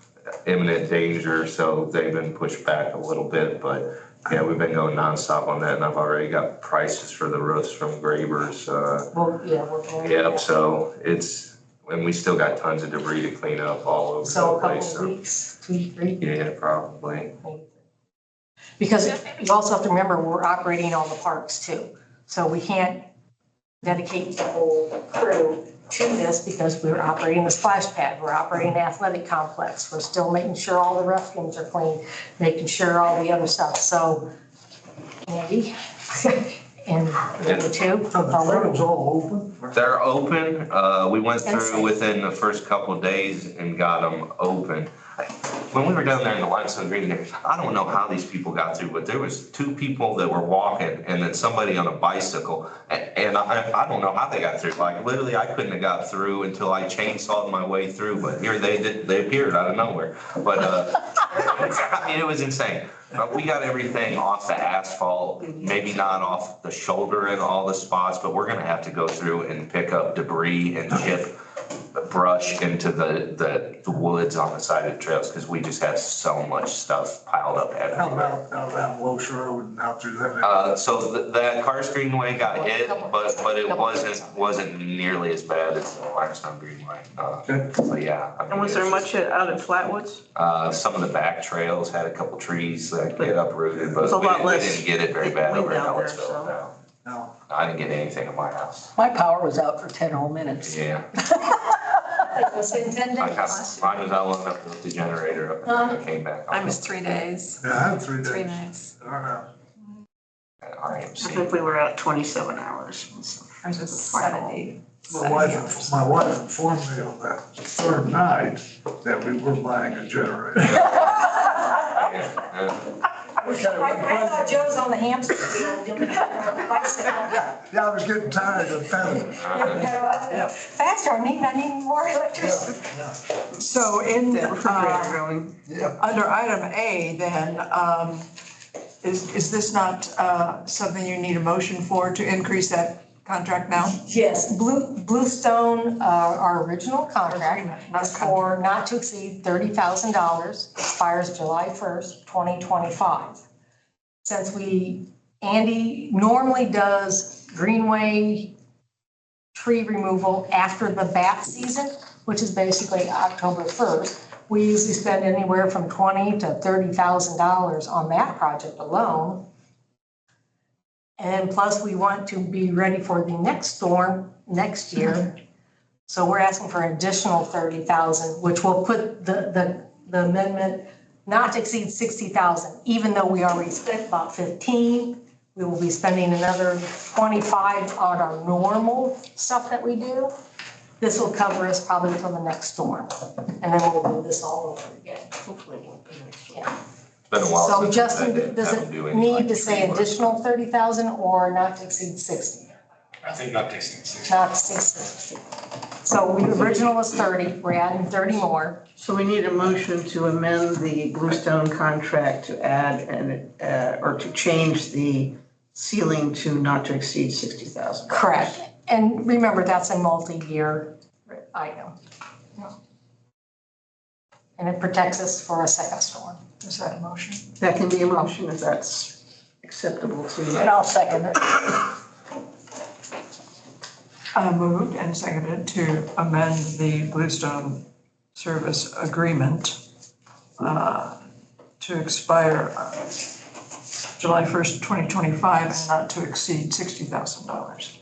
imminent danger, so they've been pushed back a little bit, but yeah, we've been going nonstop on that, and I've already got prices for the roofs from Gravers. Well, yeah, we're going. Yep, so and we still got tons of debris to clean up all over So the a couple place, of so. weeks, 2, 3. Yeah, probably. Because you also have to remember, we're operating all the parks too. So we can't dedicate the whole crew to this because we're operating the splash pad, we're operating the athletic complex, we're still making sure all the restrooms are clean, making sure all the other stuff. So Andy and the other two. So the trail's all open? They're open. We went through within the first couple of days and got them open. When we were down there in the limestone green, I don't know how these people got through, but there was 2 people that were walking and then somebody on a bicycle. And I don't know how they got through. Like literally, I couldn't have got through until I chainsawed my way through. But here they appeared out of nowhere. But I mean, it was insane. We got everything off the asphalt, maybe not off the shoulder in all the spots, but we're gonna have to go through and pick up debris and chip brush into the woods on the side of the trails, because we just have so much stuff piled up How everywhere. about out Walsh Road and out through that? So that Carter Greenway got hit, but it wasn't nearly as bad as the Limestone Greenway. But yeah. I mean, And was there much out at Flatwoods? Some of the back trails had a couple trees that get uprooted, There's a but lot we less didn't get it very bad wind over in out there, Ellisville, so. no. No. I didn't get anything at my house. My power was out for 10 whole minutes. Yeah. It was in 10 Mine days. was out long enough to lift the generator up and I came back. Mine was 3 days, Yeah, I had 3 days. 3 nights. All right. At I RMC. think we were out 27 hours. Ours was 70. My wife informed me on that 3rd night that we were buying a generator. Yeah. I thought Joe was on the hamster wheel doing bicycle. Yeah, I was getting tired of pedaling. Faster, I need more electricity. So in, Refrigerator going. Yeah. under item A, then, is this not something you need a motion for to increase that contract now? Yes, Bluestone, our original contract is for not to exceed $30,000, expires July 1st, 2025. Since Andy normally does Greenway tree removal after the bat season, which is basically October 1st, we usually spend anywhere from $20,000 to $30,000 on that project alone. And plus, we want to be ready for the next storm next year. So we're asking for an additional $30,000, which will put the amendment not to exceed $60,000, even though we already spent about 15. We will be spending another 25 on our normal stuff that we do. This will cover us probably until the next storm. And then we'll do this all over again. Hopefully it won't be next year. Yeah. Been a while So since Justin, I did does have it them do any need like to say tree work. additional 30,000 or not to exceed 60? I think not tasting 60. Not to exceed 60. So the original was 30, we're adding 30 more. So we need a motion to amend the Bluestone contract to add or to change the ceiling to not to exceed $60,000. Correct. And remember, that's a multi-year item. And it protects us for a second storm. Is that a motion? That can be a motion if that's acceptable to you. And I'll second it. Moved and seconded to amend the Bluestone service agreement to expire July 1st, 2025, and not to exceed $60,000.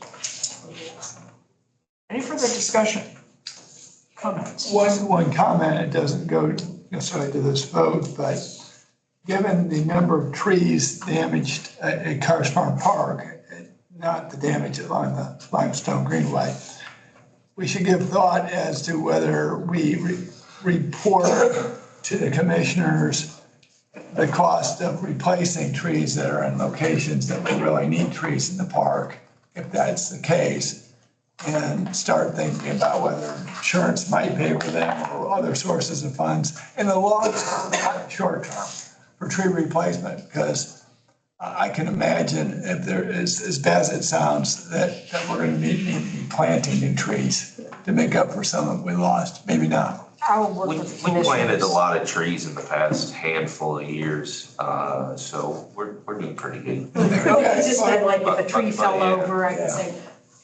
Any further discussion? Comments? One comment, it doesn't go necessarily to this vote, but given the number of trees damaged at Cars Farm Park, not the damage along the Limestone Greenway, we should give thought as to whether we report to the commissioners the cost of replacing trees that are in locations that we really need trees in the park, if that's the case, and start thinking about whether insurance might pay for them or other sources of funds in the long term, not short term, for tree replacement, because I can imagine if there is, as bad as it sounds, that we're gonna need to be planting new trees to make up for some that we lost, maybe not. I'll work We with the commissioners. planted a lot of trees in the past handful of years, so we're doing pretty good. It's just that like if a tree But, fell yeah. over, I Yeah. can say,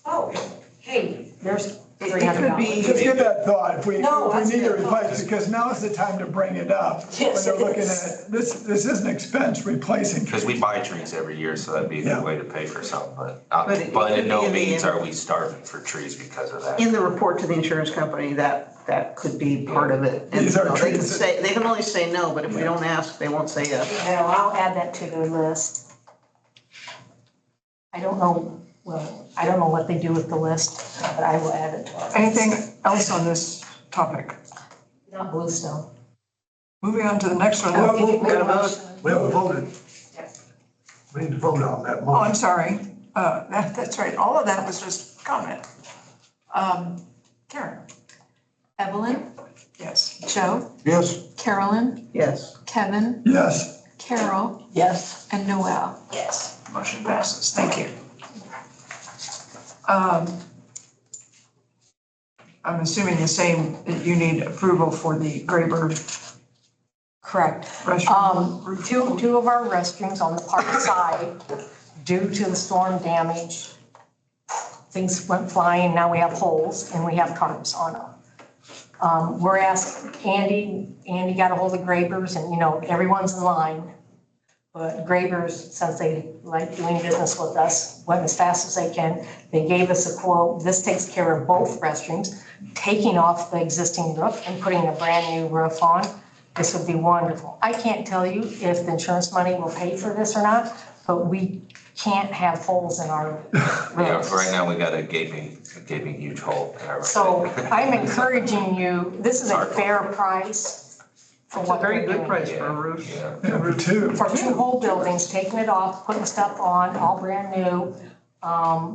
oh, hey, there's It $300. could be- Just give that thought, if we No, that's need to good. replace, because now is the time to bring it up. Yes, When it they're looking is. at, this is an expense replacing. Because we buy trees every year, so that'd be a Yeah. good way to pay for some, But but it in could no be in the means end. are we starving for trees because of that. In the report to the insurance company, that could be part of it. And These are they can trees that- say, they can only say no, but if we don't ask, they won't say yes. Yeah, I'll add that to their list. I don't know, I don't know what they do with the list, but I will add it to our. Anything else on this topic? Not Bluestone. Moving on to the next one. Well, Did you make a got a vote? motion? We haven't voted. We need to vote on that Oh, I'm motion. sorry. That's right. All of that was just comment. Karen? Evelyn, Yes. Joe, Yes, Carolyn, Yes. Kevin, Yes, Carol, Yes, and Noel. Yes. Motion passes. Thank you. I'm assuming the same, that you need approval for the Graybird Correct. restroom roof. Two of our restrooms on the park side, due to the storm damage, things went flying, now we have holes and we have tarps on them. We're asking Andy got a hold of Gravers and, you know, everyone's in line. But Gravers, since they like doing business with us, went as fast as they can. They gave us a quote. This takes care of both restrooms, taking off the existing roof and putting a brand new roof on. This would be wonderful. I can't tell you if the insurance money will pay for this or not, but we can't have holes in our Yeah, roofs. right now we got a gaping huge hole in our. So I'm encouraging you, this is a fair price for It's a what very they're good doing. price for a roof. Yeah. Number two. For two whole buildings, taking it off, putting stuff on, all brand new.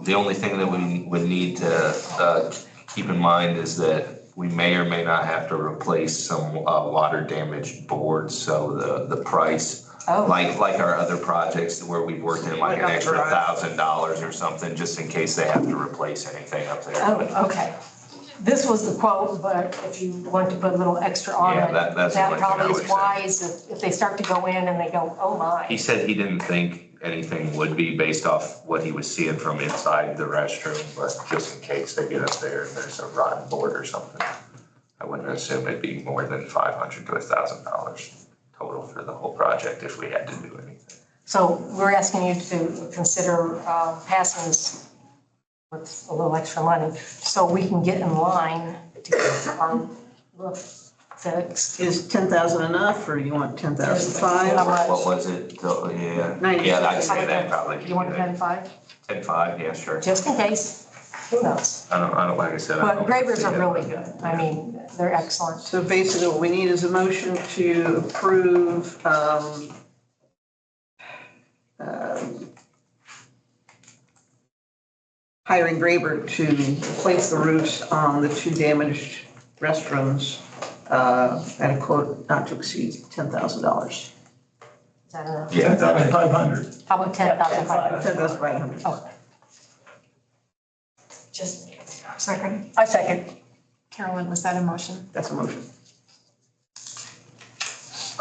The only thing that we would need to keep in mind is that we may or may not have to replace some water damaged boards, so the price, Oh. like our other projects where we've worked in like an Like extra up $1,000 or something, just in case they have to replace anything up there. Oh, okay. This was the quote, but if you want to put a little extra on Yeah, it, that's the that only thing I probably would is say. wise if they start to go in and they go, oh my. He said he didn't think anything would be based off what he was seeing from inside the restroom, but just in case they get up there and there's a rotten board or something. I wouldn't assume it'd be more than $500 to $1,000 total for the whole project if we had to do anything. So we're asking you to consider passing this with a little extra money so we can get in line to get our roof fixed. Is 10,000 enough, or you want 10,005? How much? What was it? Yeah, 90. yeah, I'd say that probably. You want to 10.5? 10.5, yeah, sure. Just in case, who knows? I don't, like I said. I But don't gravers see are it. really good. I mean, they're excellent. So basically, what we need is a motion to approve, hiring Graber to replace the roofs on the two damaged restrooms, at a quote not to exceed $10,000. Is that enough? Yeah, 10,500. How about 10,500? 10,500. Okay. Just, Second? I second. Carolyn, was that a motion? That's a motion.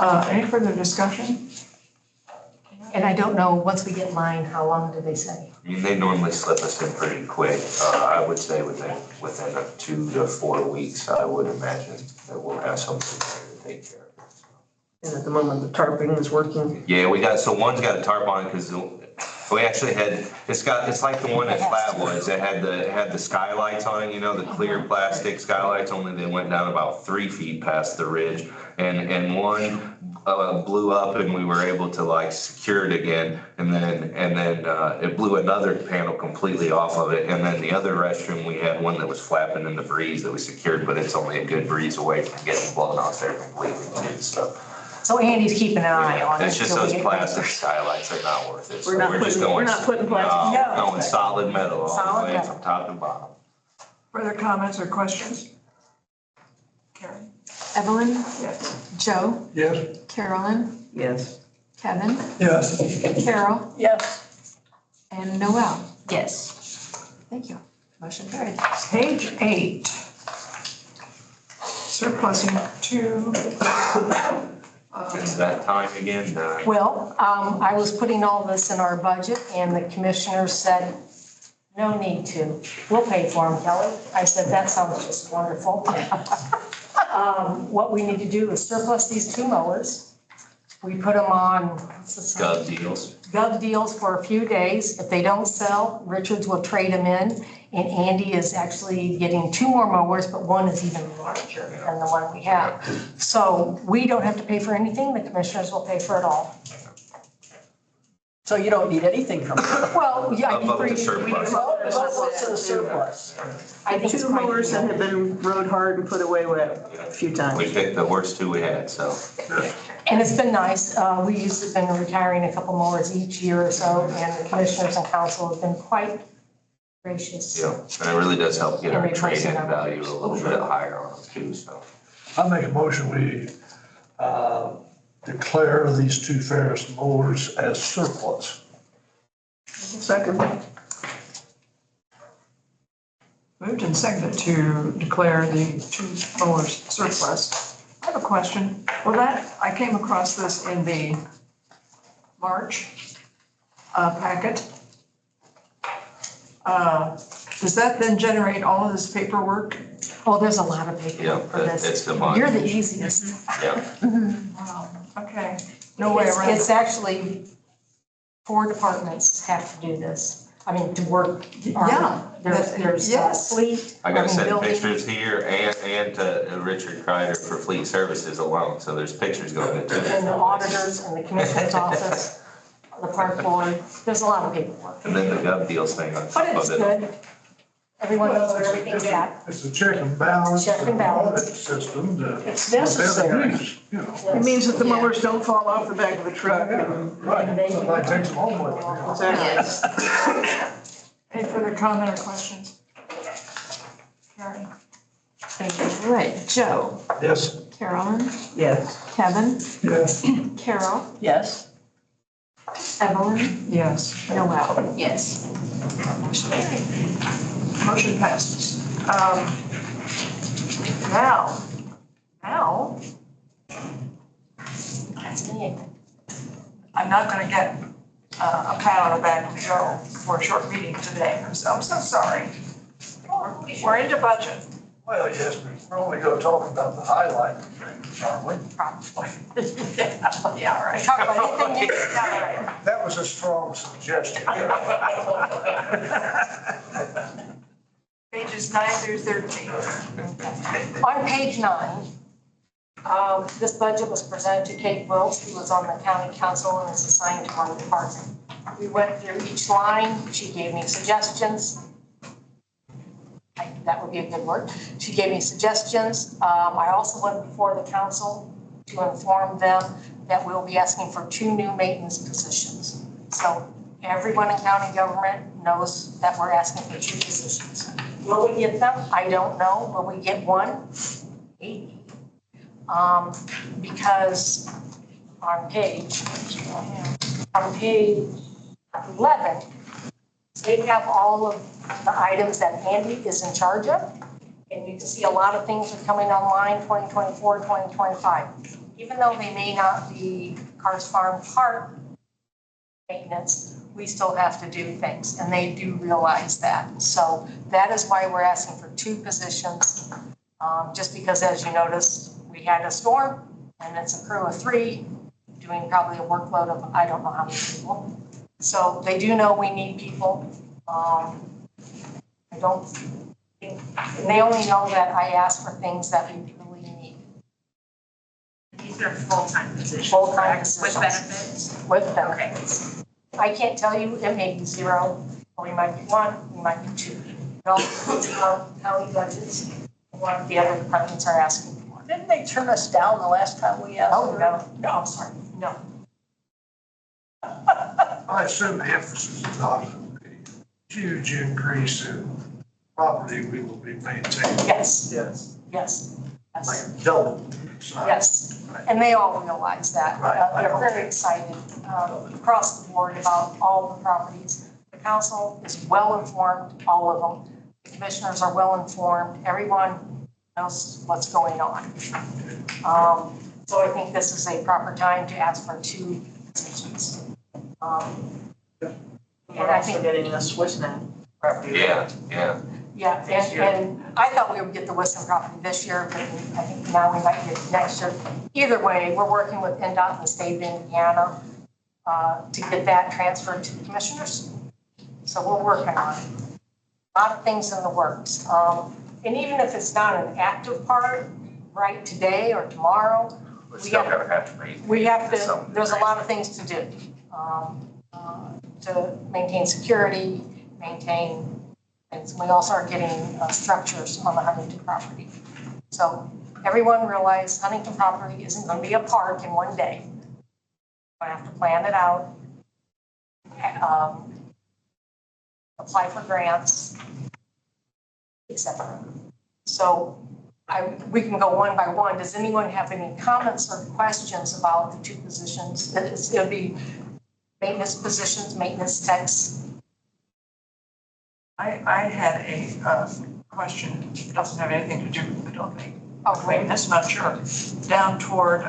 Any further discussion? And I don't know, once we get in line, how long do they say? I mean, they normally slip us in pretty quick. I would say within 2 to 4 weeks, I would imagine that we'll have something there to take care of it. And at the moment, the tarping is working. Yeah, so one's got a tarp on it because we actually had, it's like the one at Flatwoods. It had the skylights on it, you know, the clear plastic skylights, only they went down about 3 feet past the ridge. And one blew up and we were able to like secure it again. And then it blew another panel completely off of it. And then the other restroom, we had one that was flapping in the breeze that we secured, but it's only a good breeze away from getting blown off there completely too, so. So Andy's keeping an eye on it. It's just till we those get plastic closer. skylights, they're not worth it. So We're not putting plastic. No. No, going solid metal all Solid the way metal. from top to bottom. Further comments or questions? Karen? Evelyn, Yes. Joe, yes, Carolyn, Yes. Kevin, Yes, Carol, yes. and Noel. Yes. Thank you. Motion carried. Page 8. surplusing two. It's that time again, Well, I was putting all this in our budget and the commissioners said, no need to. We'll pay for them, Kelly. I said, that sounds just wonderful. What we need to do is surplus these two mowers. We put them on, what's the saying? gov deals. Gov deals for a few days. If they don't sell, Richards will trade them in. And Andy is actually getting two more mowers, but one is even larger than the one we have. So we don't have to pay for anything. The commissioners will pay for it all. So you don't need anything from us. Well, yeah. Above the surplus. What's the surplus? I think it's Two mowers that have been rode hard and put away wet a few We times. picked the worst two we had, so. And it's been nice. We used to have been retiring a couple mowers each year or so, and the commissioners and council have been quite gracious. Yeah, and it really does help get our And replacing trade-in them. value a little bit higher on them too, so. I make a motion, we declare these two Ferris mowers as surplus. Second. Moved and seconded to declare the two mowers surplus. I have a question. Well, I came across this in the March packet. Does that then generate all of this paperwork? Oh, there's a lot of paper Yeah, for this. it's the month. You're the easiest. Yeah, Wow, okay. No way around It's it. actually 4 departments have to do this. I mean, to work. Yeah, There's yes. fleet. I gotta mean, send building. pictures here and to Richard Kreider for Fleet Services alone, so there's pictures going into And the it. auditors and the commissioner's office, the park board, there's a lot of paperwork. And then the gov deals thing on top But it's of it. good. Everyone knows where everything's at. It's a check and balance. Check and balance. Audit system to. It's necessary. You know. It means that the mowers don't fall off the back of the truck. and- Right, somebody takes them home with them. Exactly. Any further comment or questions? Karen? All right, Joe, Yes. Carolyn, Yes. Kevin, Yes. Carol, Yes? Evelyn, Yes. Noel. Yes. Motion passes. Now, That's me. I'm not gonna get a pat on the back from Joe for a short meeting today. I'm so sorry. We're into budget. Well, yes, we're only gonna talk about the highlight things, aren't we? Probably. Yeah, all right. Talk about anything next time. That was a strong suggestion. Pages 9 through 13. On page 9, this budget was presented to Kate Wills, who was on the county council and is assigned to our department. We went through each line. She gave me suggestions. That would be a good word. She gave me suggestions. I also went before the council to inform them that we'll be asking for 2 new maintenance positions. So everyone in county government knows that we're asking for 2 positions. Will we get them? I don't know. Will we get one? Maybe. Because on page 11, they have all of the items that Andy is in charge of. And you can see a lot of things are coming online 2024, 2025. Even though they may not be Cars Farm Park maintenance, we still have to do things, and they do realize that. So that is why we're asking for 2 positions. Just because, as you noticed, we had a storm, and it's a crew of 3 doing probably a workload of I don't know how many people. So they do know we need people. I don't think, and they only know that I ask for things that we really need. These are full-time positions, Full-time correct? positions. With benefits? With benefits. I can't tell you, it may be 0, or we might be 1, we might be 2. It all depends on county budgets, and what the other departments are asking for. Didn't they turn us down the last time we asked? Oh, no, I'm sorry, no. I assume the emphasis is on a huge increase in property we will be maintaining. Yes, Yes. yes, yes. Like double. size. Yes, and they all realize that. They're very excited across the board about all the properties. The council is well informed, all of them. The commissioners are well informed. Everyone knows what's going on. So I think this is a proper time to ask for 2 positions. And We're I also think, getting the Swissnet property. Yeah. yeah, and I thought we would get the Wisdom property this year, but I think now we might get it next year. Either way, we're working with NDOT and the state of Indiana to get that transferred to the commissioners. So we're working on it. A lot of things in the works. And even if it's not an active part, right, today or tomorrow, We're still gonna have to meet. there's a lot of things to do. To maintain security, maintain things. We also are getting structures on the Huntington property. So everyone realize Huntington property isn't gonna be a park in one day. We have to plan it out, apply for grants, etc. So we can go one by one. Does anyone have any comments or questions about the 2 positions? It'll be maintenance positions, maintenance techs. I had a question. It doesn't have anything to do with, I don't think. Oh, great. Maintenance, not sure. Down toward,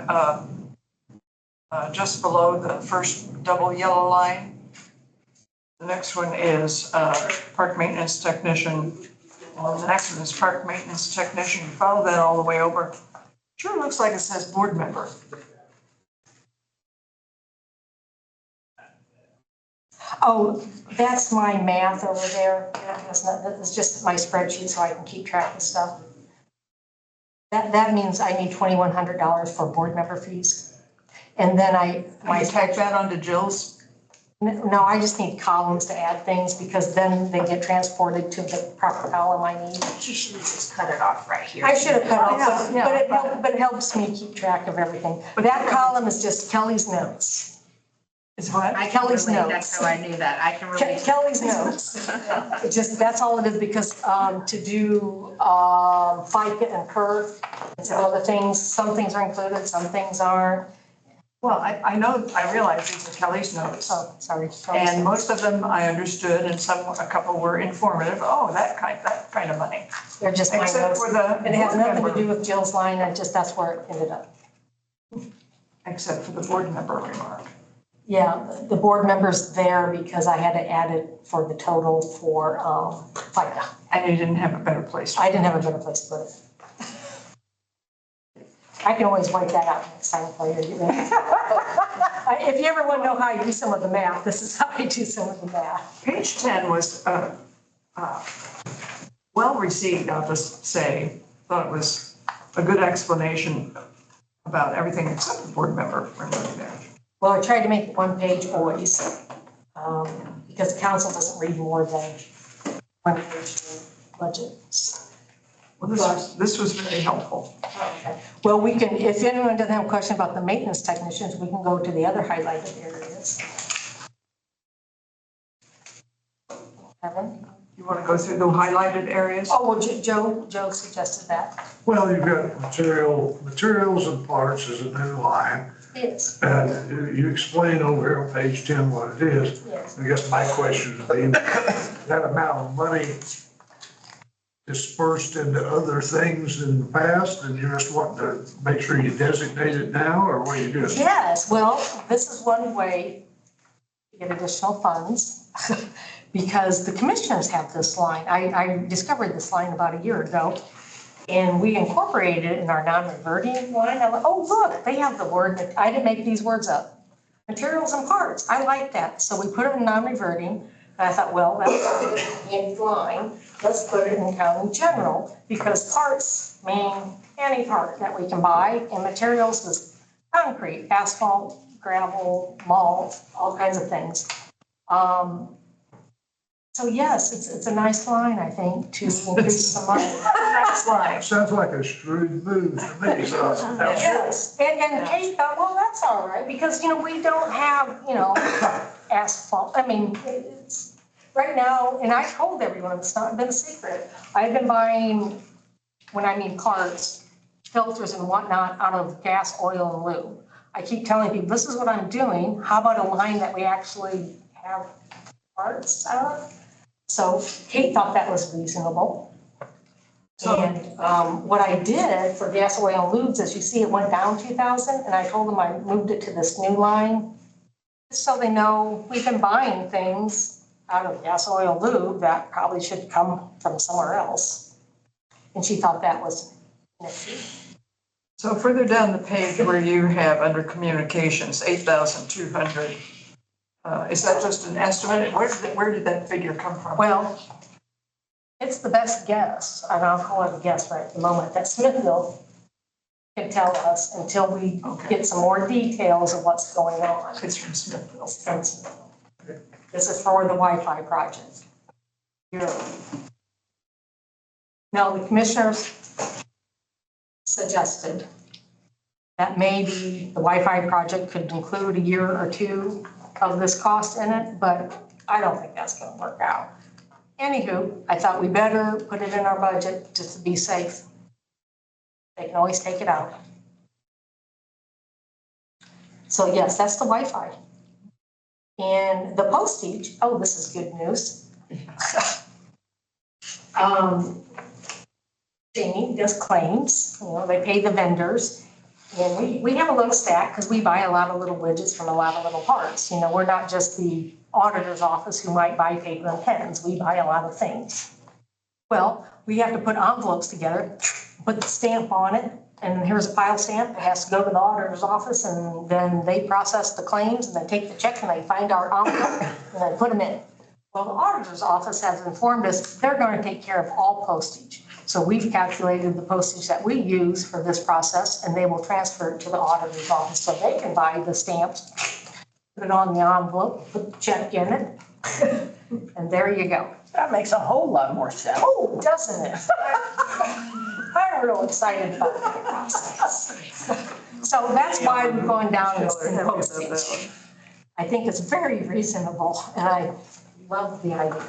just below the first double yellow line. The next one is park maintenance technician. And the next one is park maintenance technician. Follow that all the way over. Sure looks like it says board member. Oh, that's my math over there. That's just my spreadsheet so I can keep track of stuff. That means I need $2,100 for board member fees. And then You tack that onto Jill's? No, I just need columns to add things because then they get transported to the proper column I need. You should have just cut it off right here. I should have cut off, Yeah, but it helps me keep track of everything. But that column is just Kelly's notes. Is what? I can Kelly's relate, notes. that's how I knew that, I can relate. Kelly's notes. It just, that's all it is because to do FICA and PERF and some other things, some things are included, some things aren't. Well, I know, I realize these are Kelly's notes. Oh, sorry. And most of them I understood and a couple were informative. Oh, that kind of money. They're just my Except notes. for the It has board nothing to member. do with Jill's line, and just that's where it ended up. Except for the board member remark. Yeah, the board member's there because I had to add it for the total for FICA. And you didn't have a better place. I didn't have a better place to put it. I can always wipe that out next time for you. If you ever want to know how I do some of the math, this is how I do some of the math. Page 10 was well received, I'll just say. Thought it was a good explanation about everything except the board member remark there. Well, I tried to make it one page always, because the council doesn't read more than one page budget. Well, this was very helpful. Okay. Well, we can, if anyone doesn't have a question about the maintenance technicians, we can go to the other highlighted areas. Kevin? You want to go through the highlighted areas? Oh, well, Joe suggested that. Well, you've got materials and parts is a new line. Yes. And you explain over here on page 10 what it is. Yes. I guess my question would be, that amount of money dispersed into other things in the past, and you just want to make sure you designate it now, or what are you doing? Yes, well, this is one way to get additional funds because the commissioners have this line. I discovered this line about a year ago and we incorporated it in our non-reverting line. I'm like, oh, look, they have the word, I didn't make these words up. Materials and parts, I like that. So we put it in non-reverting and I thought, well, that's in line. Let's put it in county general because parts mean any part that we can buy and materials is concrete, asphalt, gravel, malt, all kinds of things. So yes, it's a nice line, I think, to increase the money. Nice line. Sounds like a shrewd move to me, so. Yes, and Kate thought, well, that's all right, because, we don't have, asphalt. I mean, it's, right now, and I told everyone, it's not been a secret. I've been buying, when I need parts, filters and whatnot out of gas, oil, and lube. I keep telling people, this is what I'm doing. How about a line that we actually have parts out of? So Kate thought that was reasonable. And what I did for gas, oil, and lubes, as you see, it went down 2,000, and I told them I moved it to this new line. Just so they know we've been buying things out of gas, oil, lube that probably should come from somewhere else. And she thought that was an issue. So further down the page where you have under communications, 8,200, is that just an estimate? Where did that figure come from? Well, it's the best guess, and I'll call it a guess right at the moment, that Smithville can tell us until we get some more details of what's going on. It's from Smithville. It's from Smithville. This is for the Wi-Fi project. Now, the commissioners suggested that maybe the Wi-Fi project could include a year or two of this cost in it, but I don't think that's gonna work out. Anywho, I thought we better put it in our budget just to be safe. They can always take it out. So yes, that's the Wi-Fi. And the postage, oh, this is good news. Jamie does claims, they pay the vendors. And we have a little stack because we buy a lot of little widgets from a lot of little parts. We're not just the auditor's office who might buy paper and pens. We buy a lot of things. Well, we have to put envelopes together, put the stamp on it, and here's a file stamp. It has to go to the auditor's office, and then they process the claims, and then take the check, and they find our envelope, and then put them in. Well, the auditor's office has informed us they're going to take care of all postage. So we've calculated the postage that we use for this process, and they will transfer it to the auditor's office so they can buy the stamps, put it on the envelope, put the check in it, and there you go. That makes a whole lot more sense. Oh, doesn't it? I'm real excited about that process. So that's why we're going down this postage. I think it's very reasonable, and I love the idea.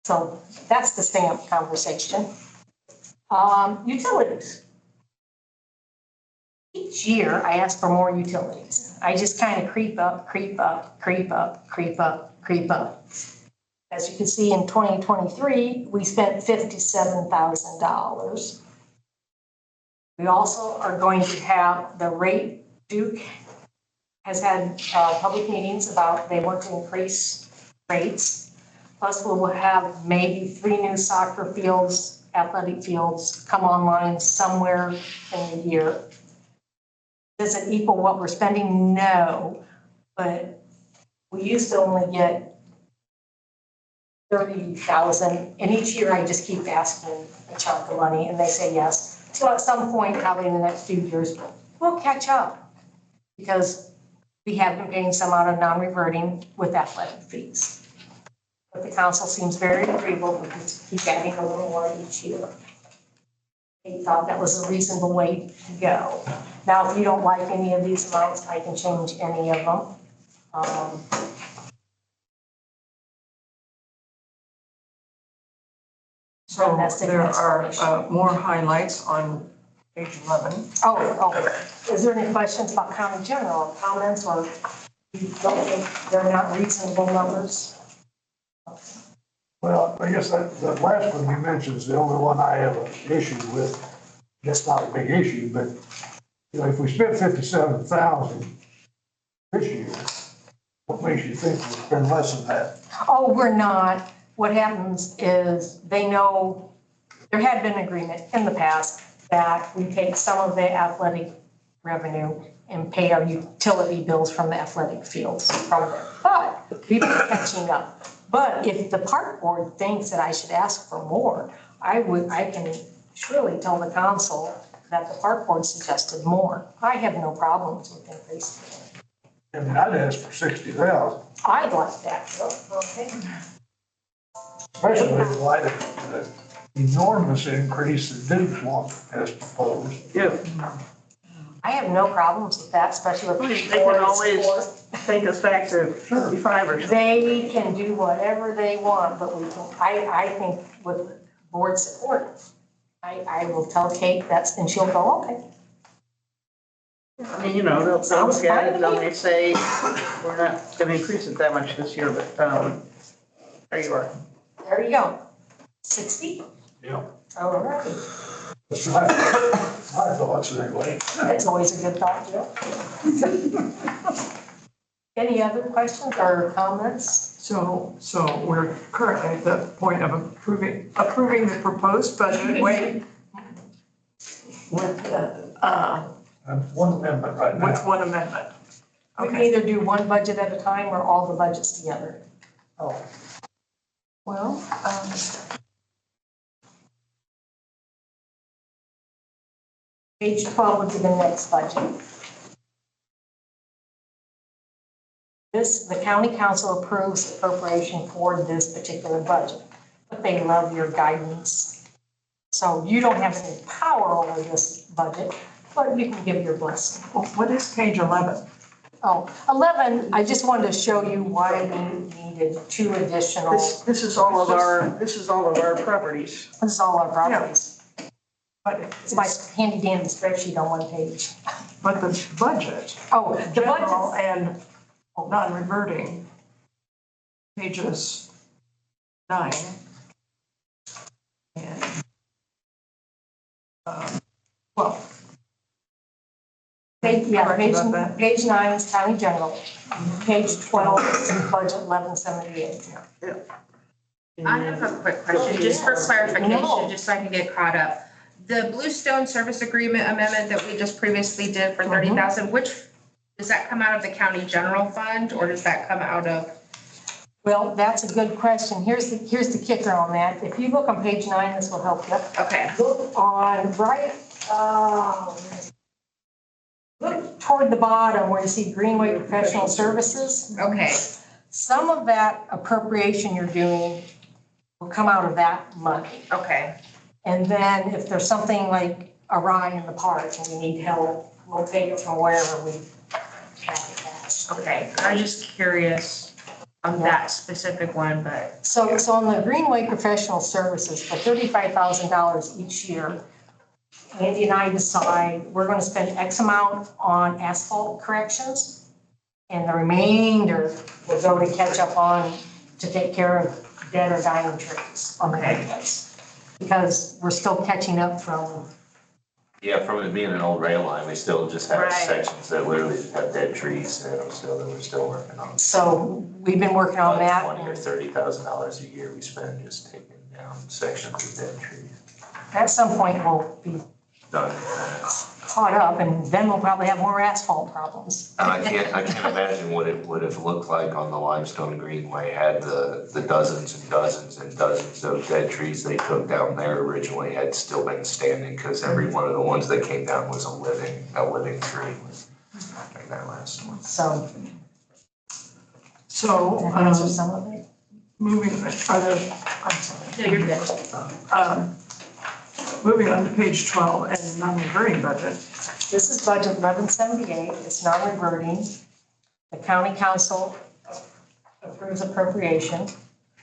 So that's the stamp conversation. Utilities. Each year I ask for more utilities. I just kind of creep up. As you can see, in 2023, we spent $57,000. We also are going to have the rate. Duke has had public meetings about they want to increase rates. Plus, we will have maybe 3 new soccer fields, athletic fields come online somewhere in the year. Does it equal what we're spending? No, but we used to only get 30,000, and each year I just keep asking a chunk of money, and they say yes. So at some point, probably in the next few years, we'll catch up because we have been paying some out of non-reverting with athletic fees. But the council seems very agreeable with keep adding a little more each year. They thought that was a reasonable way to go. Now, if you don't like any of these amounts, I can change any of them. So there are more highlights on page 11. Oh, is there any questions about county general comments, or you don't think they're not reasonable numbers? Well, I guess that last one you mentioned is the only one I have an issue with. That's not a big issue, but if we spent 57,000 this year, what makes you think we'll spend less than that? Oh, we're not. What happens is they know there had been agreement in the past that we take some of the athletic revenue and pay our utility bills from the athletic fields from there. But we've been catching up. But if the park board thinks that I should ask for more, I can surely tell the council that the park board suggested more. I have no problems with increasing it. I mean, I'd ask for 60,000. I'd like that, okay. Especially in light of the enormous increase that Duke's one has proposed. Yeah, I have no problems with that, especially with. they can always take us back to 55 or something. They can do whatever they want, but we can, I think with board support, I will tell Kate that's, and she'll go, okay. I mean, they'll look at it, and they say, we're not gonna increase it that much this year, but, there you are. There you go. 60? Yeah. All right. That's my thoughts anyway. That's always a good thought, Joe. Any other questions or comments? So we're currently at the point of approving the proposed budget, with One amendment right now. one amendment. We can Okay, either do one budget at a time or all the budgets together. oh. Well, Page 12 would be the next budget. The county council approves appropriation for this particular budget, but they love your guidance. So you don't have any power over this budget, but you can give your blessing. what is page 11? Oh, 11, I just wanted to show you why we needed 2 additional, This is all of our properties. this is all our properties. But It's my handy dandy spreadsheet on one page. But the budget, Oh, the general budget, and non-reverting, pages 9 and 12. page, yeah, Correct about that. page 9 is county general. Page 12 is budget 1178. I have a quick question, just for clarification, just so I can get caught up. The Bluestone Service Agreement amendment that we just previously did for 30,000, which, does that come out of the county general fund or does that come out of? Well, that's a good question. Here's the kicker on that. If you look on page 9, this will help you. Okay, Look on look toward the bottom where you see Greenway Professional Services. okay, Some of that appropriation you're doing will come out of that money. okay. And then if there's something like awry in the park and we need help, we'll take it from wherever we have it at. Okay, I was just curious on that specific one, but So on the Greenway Professional Services, for $35,000 each year, Andy and I decide we're gonna spend X amount on asphalt corrections, and the remainder will go to catch up on, to take care of dead or dying trees on the roadways. Because we're still catching up from, Yeah, from it being an old rail line, we still just have Right. sections that literally have dead trees that we're still working on. so we've been working on About that. $20,000 or $30,000 a year we spend just taking down sections of dead trees. At some point, we'll be Done. caught up, and then we'll probably have more asphalt problems. And I can't imagine what it would have looked like on the Limestone Greenway had the dozens and dozens and dozens of dead trees they took down there originally had still been standing, because every one of the ones that came down was a living tree like that last one. So So, that answers some of it. moving, I'm sorry. no, you're good. Moving on to page 12 and non-reverting budget. This is budget 1178, it's non-reverting. The county council approves appropriation,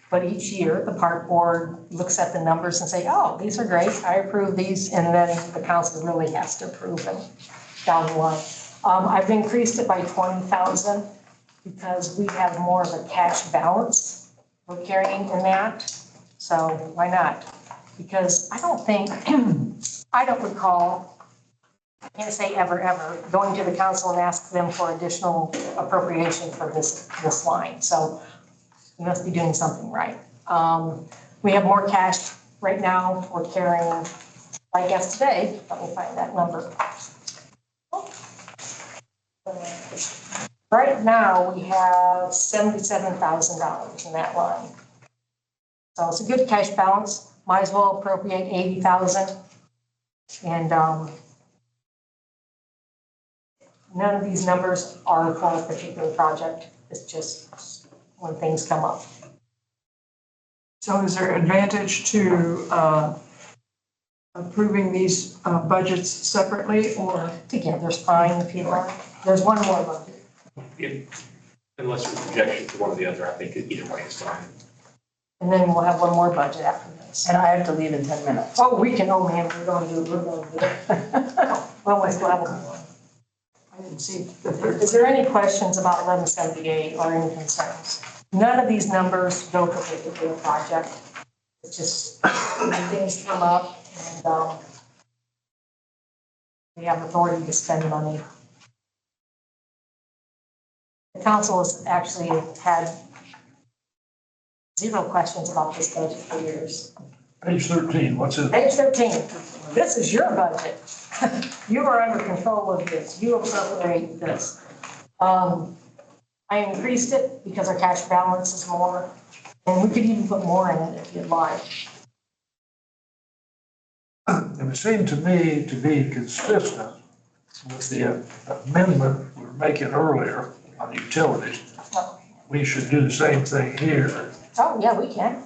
but each year the park board looks at the numbers and say, oh, these are great, I approve these, and then the council really has to approve them down the line. I've increased it by 20,000 because we have more of a cash balance we're carrying in that, so why not? Because I don't recall, I can't say ever, going to the council and ask them for additional appropriation for this line. So we must be doing something right. We have more cash right now. We're carrying, I guess today, let me find that number. Right now, we have $77,000 in that line. So it's a good cash balance. Might as well appropriate 80,000. And none of these numbers are for a particular project. It's just when things come up. So is there advantage to approving these budgets separately or? Together's fine if you want. There's one more budget. Unless there's objection to one or the other, I think either way is fine. And then we'll have one more budget after this. And I have to leave in 10 minutes. Oh, we can, oh man, we're going to do it. Well, we still have one more. I didn't see the third. Is there any questions about 1178 or any concerns? None of these numbers go to the particular project. It's just when things come up, And we have authority to spend money. The council has actually had 0 questions about this budget for years. Page 13, what's it? Page 13, this is your budget. You are under control of this. You appropriate this. I increased it because our cash balance is more, and we could even put more in it if you'd like. It would seem to me to be consistent with the amendment we were making earlier on utilities. We should do the same thing here. Oh, yeah, we can.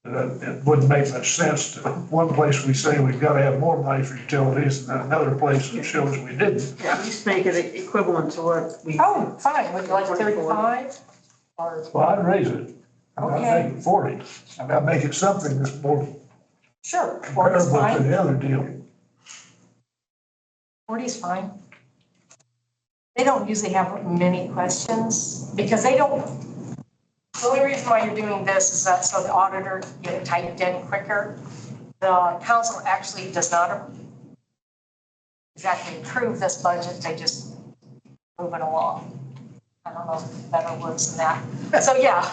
It wouldn't make much sense to, one place we say we've got to have more money for utilities, and then another place that shows we didn't. Yeah, just make it equivalent to what we. Oh, fine, would you like 35? Or, Well, I'd raise it. I'm not Okay. making 40. I'm not making something that's more sure, 40's comparable to fine. the other deal. 40's fine. They don't usually have many questions because they don't. The only reason why you're doing this is that so the auditor can get it typed in quicker. The council actually does not exactly approve this budget, they just move it along. I don't know better words than that. So yeah,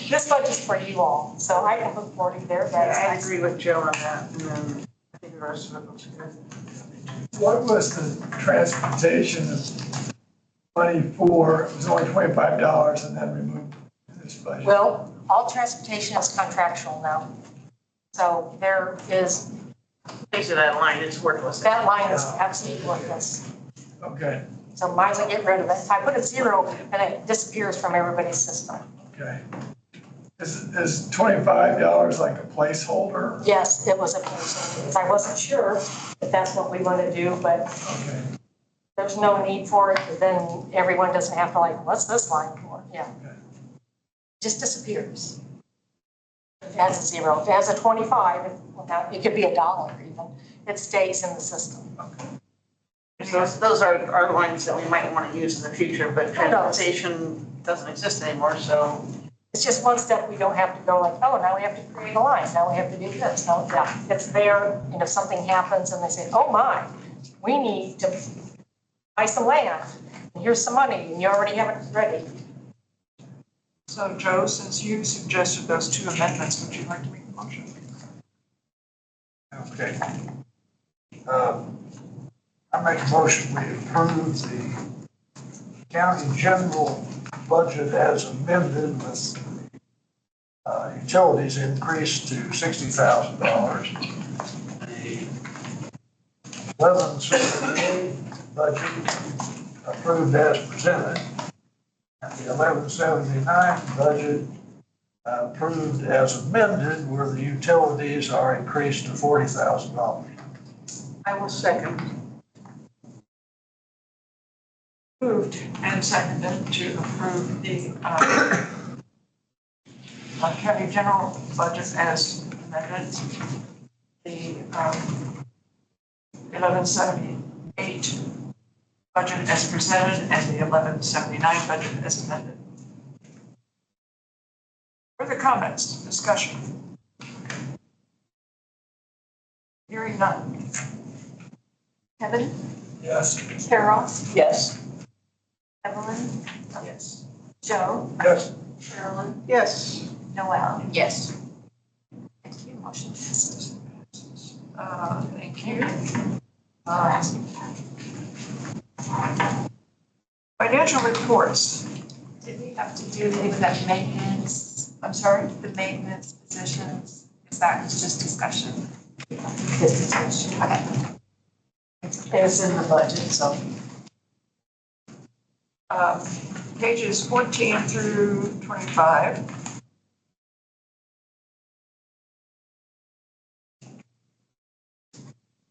this budget's for you all, so I can put 40 there, that's I nice. agree with Joe on that, and then I think the rest of it looks good. What was the transportation money for? It was only $25 and then removed this budget. Well, all transportation is contractual now. So there is, Face of that line, it's worthless. that line is absolutely worthless. Okay, So might as well get rid of it. If I put a 0, then it disappears from everybody's system. okay. Is $25 like a placeholder? Yes, it was a placeholder, because I wasn't sure if that's what we want to do, but Okay, there's no need for it. Then everyone doesn't have to like, what's this line for? Yeah. Okay. Just disappears. If it has a 0, if it has a 25, it could be $1 even, it stays in the system. So those are lines that we might want to use in the future, but transportation doesn't exist anymore, so. It's just one step, we don't have to go like, oh, now we have to create a line, now we have to do this. No, yeah, it's there, and if something happens and they say, oh my, we need to buy some land, and here's some money, and you already have it ready. So Joe, since you suggested those 2 amendments, would you like to make a motion? Okay. I make a motion, we approve the county general budget as amended with utilities increased to $60,000. The 1178 budget approved as presented. And the 1179 budget approved as amended, where the utilities are increased to $40,000. I will second. Moved and seconded to approve the county general budget as amended. The 1178 budget as presented and the 1179 budget as amended. Further comments, discussion? Hearing none. Kevin, yes. Carol, Yes. Evelyn, Yes. Joe, Yes. Carolyn, Yes. Noel. Yes. Thank you, motion passes. Thank you. Financial reports. Did we have to do anything with that maintenance? I'm sorry, the maintenance positions? Is that just discussion? Okay. It's in the budget, so. Pages 14 through 25.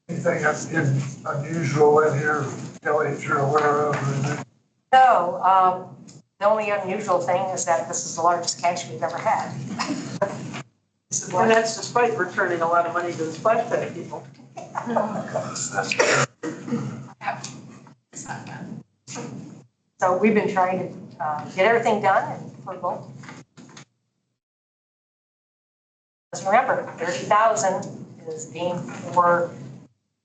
Anything unusual in here, Kelly, that you're aware of? Or anything? No, the only unusual thing is that this is the largest cash we've ever had. And that's despite returning a lot of money to the splash pad people. It's not done. So we've been trying to get everything done and frugal. Because remember, 30,000 is being for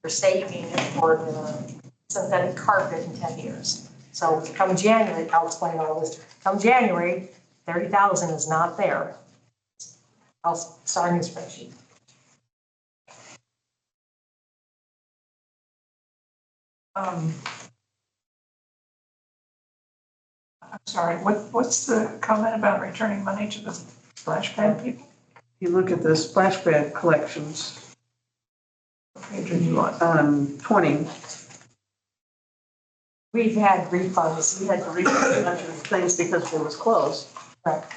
saving for the synthetic carpet in 10 years. So come January, I'll explain all this. Come January, 30,000 is not there. I'll start a new spreadsheet. I'm sorry, what's the comment about returning money to the splash pad people? If you look at the splash pad collections What page are you on? on 20, We've had refunds. we had to refund a bunch of things because it was closed. Correct.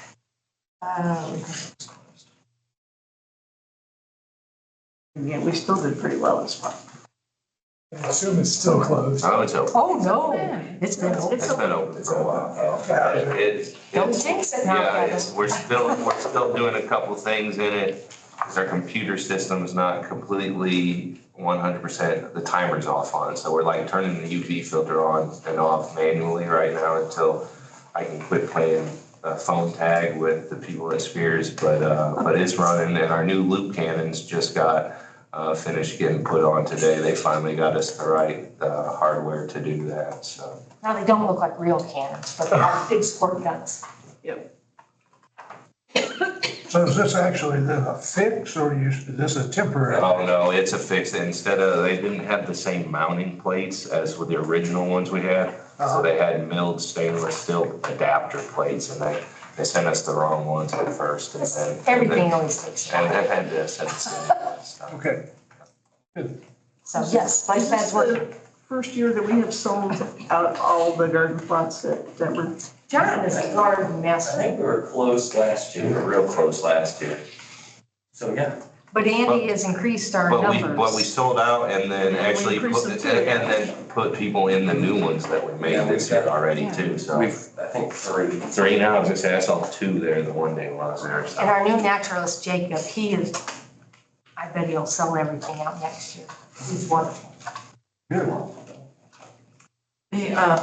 And yet we still did pretty well this month. I assume it's still closed. Oh, it's open. Oh, no, it's been open. It's been open for a while. It's, Don't jinx it now, yeah, Kevin. we're still doing a couple things in it. 'Cause our computer system's not completely 100%, the timer's off on, so we're like turning the UV filter on and off manually right now until I can quit playing phone tag with the people at Spears, but it's running, and our new loop cannons just got finished getting put on today. They finally got us the right hardware to do that, so. Now, they don't look like real cannons, but they have big squirt guns. So is this actually then a fix or is this a temporary? Oh, no, it's a fix. Instead of, they didn't have the same mounting plates as with the original ones we had. So they had milled stainless steel adapter plates, and they sent us the wrong ones at first, and then. Everything always takes And time. then had this, and so. Okay. Good. So yes, splash Is pad's this working. the first year that we have sold out all the garden plots that were? John is a garden I master, think we were close last We were year, real close last year. so yeah. but Andy has increased our But we numbers. sold out and then And we actually increased put, them too. and then put people in the new ones that we Yeah, made this we've year got- already too, so. We've, I think, 3. Three now, I was gonna say, I saw 2 there the one day while I was there, so. And our new naturalist, Jacob, he is, I bet he'll sell everything out next year. He's wonderful. Good.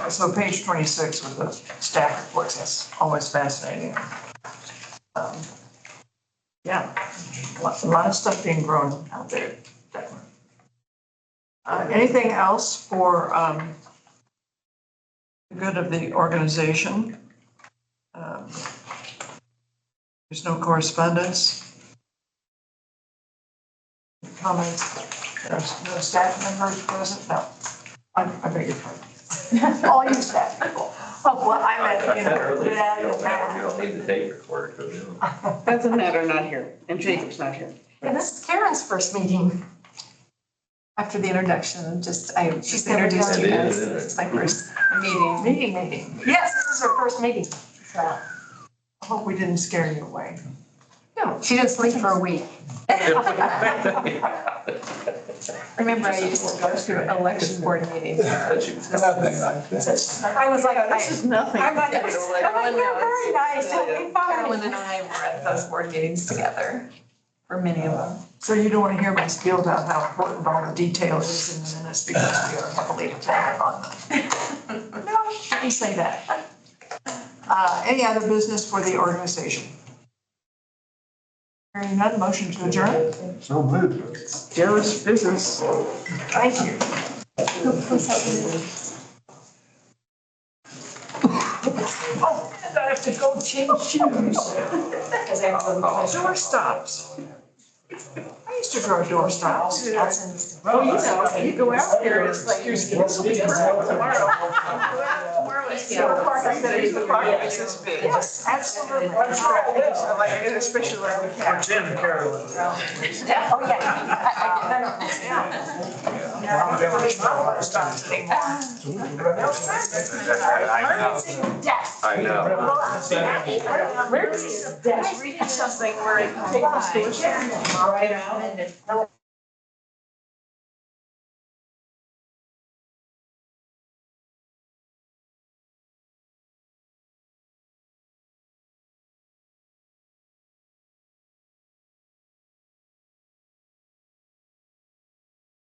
So page 26 with the staff reports, that's always fascinating. Yeah, a lot of stuff being grown out there, definitely. Anything else for the good of the organization? There's no correspondence. Comments? There's no staff members present? No. I beg your pardon. All you staff people. Oh, well, I meant, you know, You don't need the tape recorder, because you know. Beth and Ned are not here, and Jacob's not here. And this is Karen's first meeting. After the introduction, I She's just never introduced done you it. guys. It is. It's my first meeting. meeting. Yes, this is her first meeting. So, I hope we didn't scare you away. no, she didn't sleep for a week. Remember, I used to go to election board meetings. Nothing like that. I was like, This is nothing. I'm like, you're very nice, you'll be Carolyn fine. and I were at those board meetings together for many of them. So you don't want to hear my spiel about how important all the detail is in the minutes because we are heavily dependent on them. No, I didn't say that. Any other business for the organization? Hearing none, motion to adjourn? So moved. Joe's business. Thank you. Oh, and I have to go change shoes. Door stops. I used to draw door stops. Well, you know, you go out there and it's like, this will be perfect tomorrow. Tomorrow is the park, I said, it's the park, it's this big. Yes, absolutely. And especially when we have. Jim Carolyn. Oh, yeah. Door stops anymore. I know. Emergency of death. Reading something where it takes the right out.